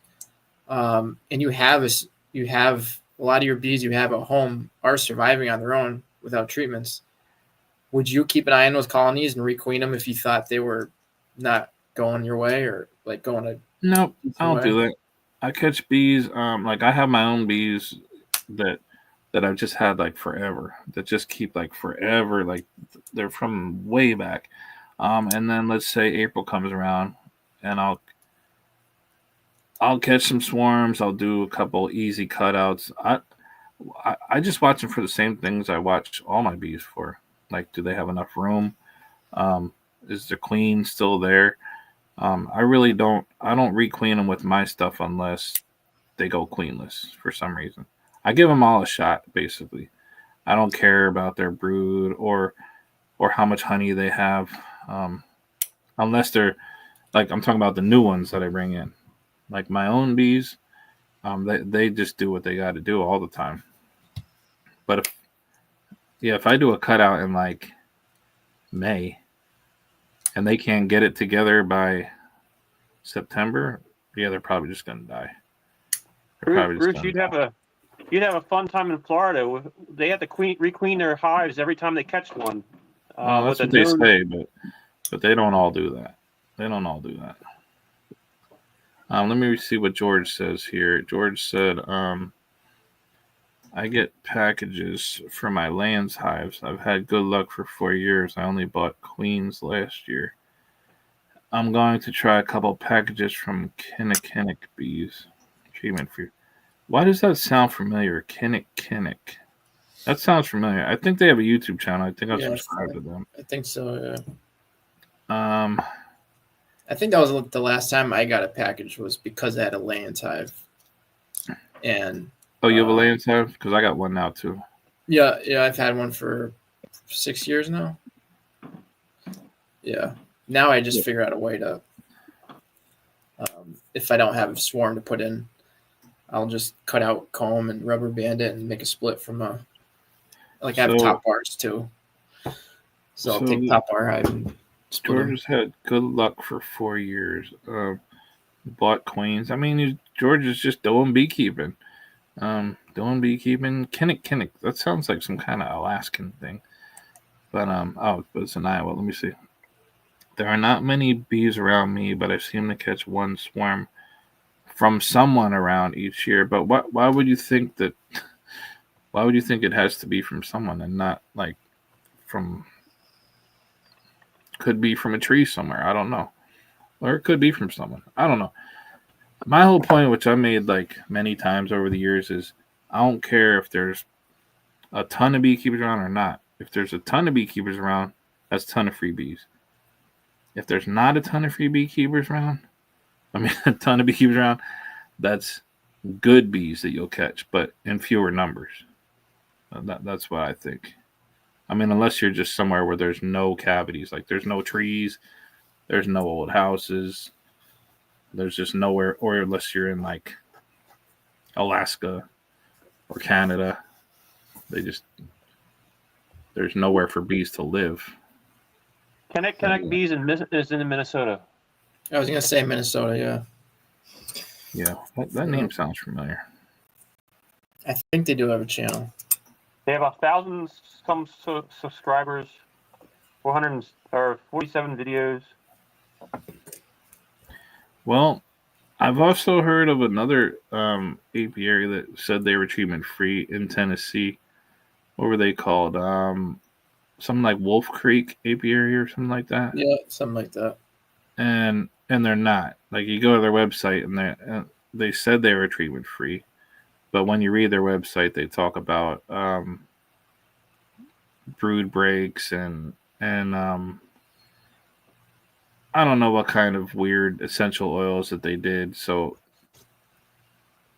and you have a lot of your bees you have at home are surviving on their own without treatments, would you keep an eye on those colonies and requeen them if you thought they were not going your way or like going a
Nope, I
decent
don't
way?
do that. I catch bees. Like I have my own bees that I've just had like forever. That just keep like forever. Like they're from way back. And then let's say April comes around, and I'll catch some swarms. I'll do a couple easy cutouts. I just watch them for the same things I watch all my bees for. Like, do they have enough room? Um, is the queen still there? I really don't. I don't requeen them with my stuff unless they go queenless for some reason. I give them all a shot, basically. I don't care about their brood or how much honey they have, um, unless they're like I'm talking about the new ones that I bring in, like my own bees. They just do what they got to do all the time. But if I do a cutout in like May and they can't get it together by September, yeah, they're probably just gonna die. They're probably just
Bruce,
gonna die.
you'd have a fun time in Florida. They have to requeen their hives every time they catch one.
Well,
With
that's
a
what they
known,
say, but they don't all do that. They don't all do that. Let me see what George says here. George said, I get packages for my Lands hives. I've had good luck for 4 years. I only bought queens last year. I'm going to try a couple packages from Kinnikinnick Bees. Treatment for you. Why does that sound familiar? Kinnikinnick. That sounds familiar. I think they have a YouTube channel. I think I'll
Yeah,
subscribe to them.
I think so.
Um,
I think that was the last time I got a package was because I had a Lands hive. And
oh, you have a Lands hive? Because I got one now too.
yeah, I've had one for 6 years now. Yeah. Now I just figure out a way to, if I don't have a swarm to put in, I'll just cut out comb and rubber band it and make a split from I have top bars too. So I'll take top bar hive and split
George has had good luck for 4 years. Bought queens. I mean, George is just doing beekeeping. Doing beekeeping. Kinnick. That sounds like some kind of Alaskan thing. But but it's in Iowa. Let me see. There are not many bees around me, but I seem to catch one swarm from someone around each year. But why would you think that? Why would you think it has to be from someone and not like from? Could be from a tree somewhere. I don't know, or it could be from someone. I don't know. My whole point, which I made like many times over the years, is I don't care if there's a ton of beekeepers around or not. If there's a ton of beekeepers around, that's a ton of free bees. If there's not a ton of free beekeepers around, a ton of beekeepers around, that's good bees that you'll catch, but in fewer numbers. That's what I think. Unless you're just somewhere where there's no cavities, like there's no trees, there's no old houses, there's just nowhere, or unless you're in like Alaska or Canada, there's nowhere for bees to live.
Kinnikinnick Bees is in Minnesota.
I was gonna say Minnesota, yeah.
Yeah, that name sounds familiar.
I think they do have a channel.
They have 1,000 some subscribers, 447 videos.
Well, I've also heard of another apiary that said they were treatment free in Tennessee. What were they called? Something like Wolf Creek Apiary or something like that.
Yeah, something like that.
And they're not. Like you go to their website and they said they were treatment free, but when you read their website, they talk about brood breaks and I don't know what kind of weird essential oils that they did. So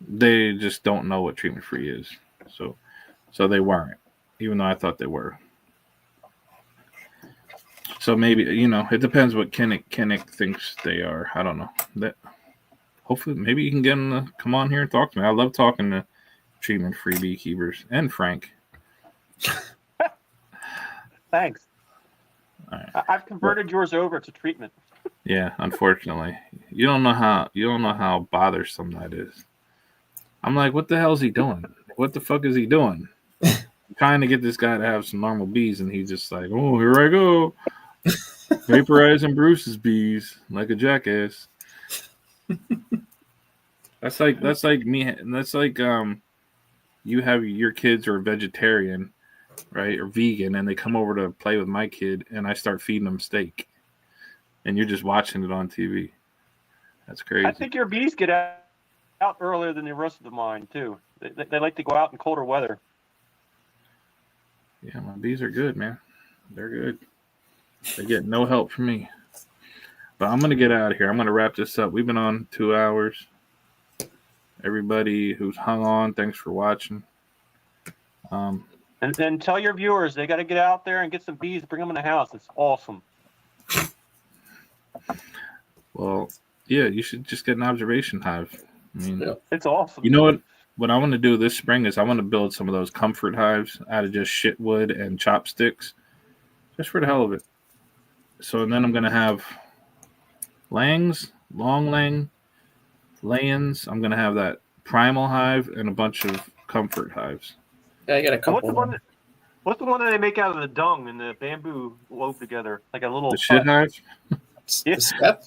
they just don't know what treatment free is. So they weren't, even though I thought they were. So maybe it depends what Kinnick thinks they are. I don't know. That hopefully maybe you can get him to come on here and talk to me. I love talking to treatment free beekeepers and Frank.
Thanks.
All right.
I've converted yours over to treatment.
Yeah, unfortunately, you don't know how bothersome that is. I'm like, what the hell's he doing? What the fuck is he doing? I'm trying to get this guy to have some normal bees, and he's just like, oh, here I go, vaporizing Bruce's bees like a jackass. That's like me. That's like you have your kids are vegetarian, right, or vegan, and they come over to play with my kid, and I start feeding them steak, and you're just watching it on TV. That's crazy.
I think your bees get out earlier than the rest of the mine too. They like to go out in colder weather.
Yeah, my bees are good, man. They're good. They get no help from me. But I'm gonna get out of here. I'm gonna wrap this up. We've been on 2 hours. Everybody who's hung on, thanks for watching.
And then tell your viewers they got to get out there and get some bees, bring them in the house. It's awesome.
Well, yeah, you should just get an observation hive. I mean,
Yeah.
It's awesome.
you know what? What I want to do this spring is I want to build some of those comfort hives out of just shit wood and chopsticks, just for the hell of it. So then I'm gonna have langs, long lang, layins. I'm gonna have that primal hive and a bunch of comfort hives.
Yeah, I got a
And
couple.
what's the one that they make out of the dung and the bamboo wove together like a little
The shit hive?
Yeah.
The step?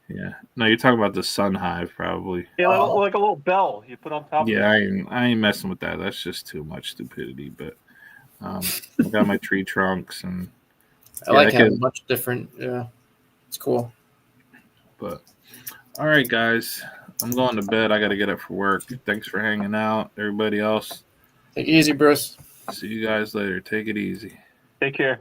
Yeah. No, you're talking about the sun hive, probably.
Yeah, like a little bell you put on top.
Yeah, I ain't messing with that. That's just too much stupidity. But I got my tree trunks and
I like having a bunch of different. Yeah, it's cool.
But all right, guys, I'm going to bed. I got to get up for work. Thanks for hanging out, everybody else.
Take it easy, Bruce.
See you guys later. Take it easy.
Take care.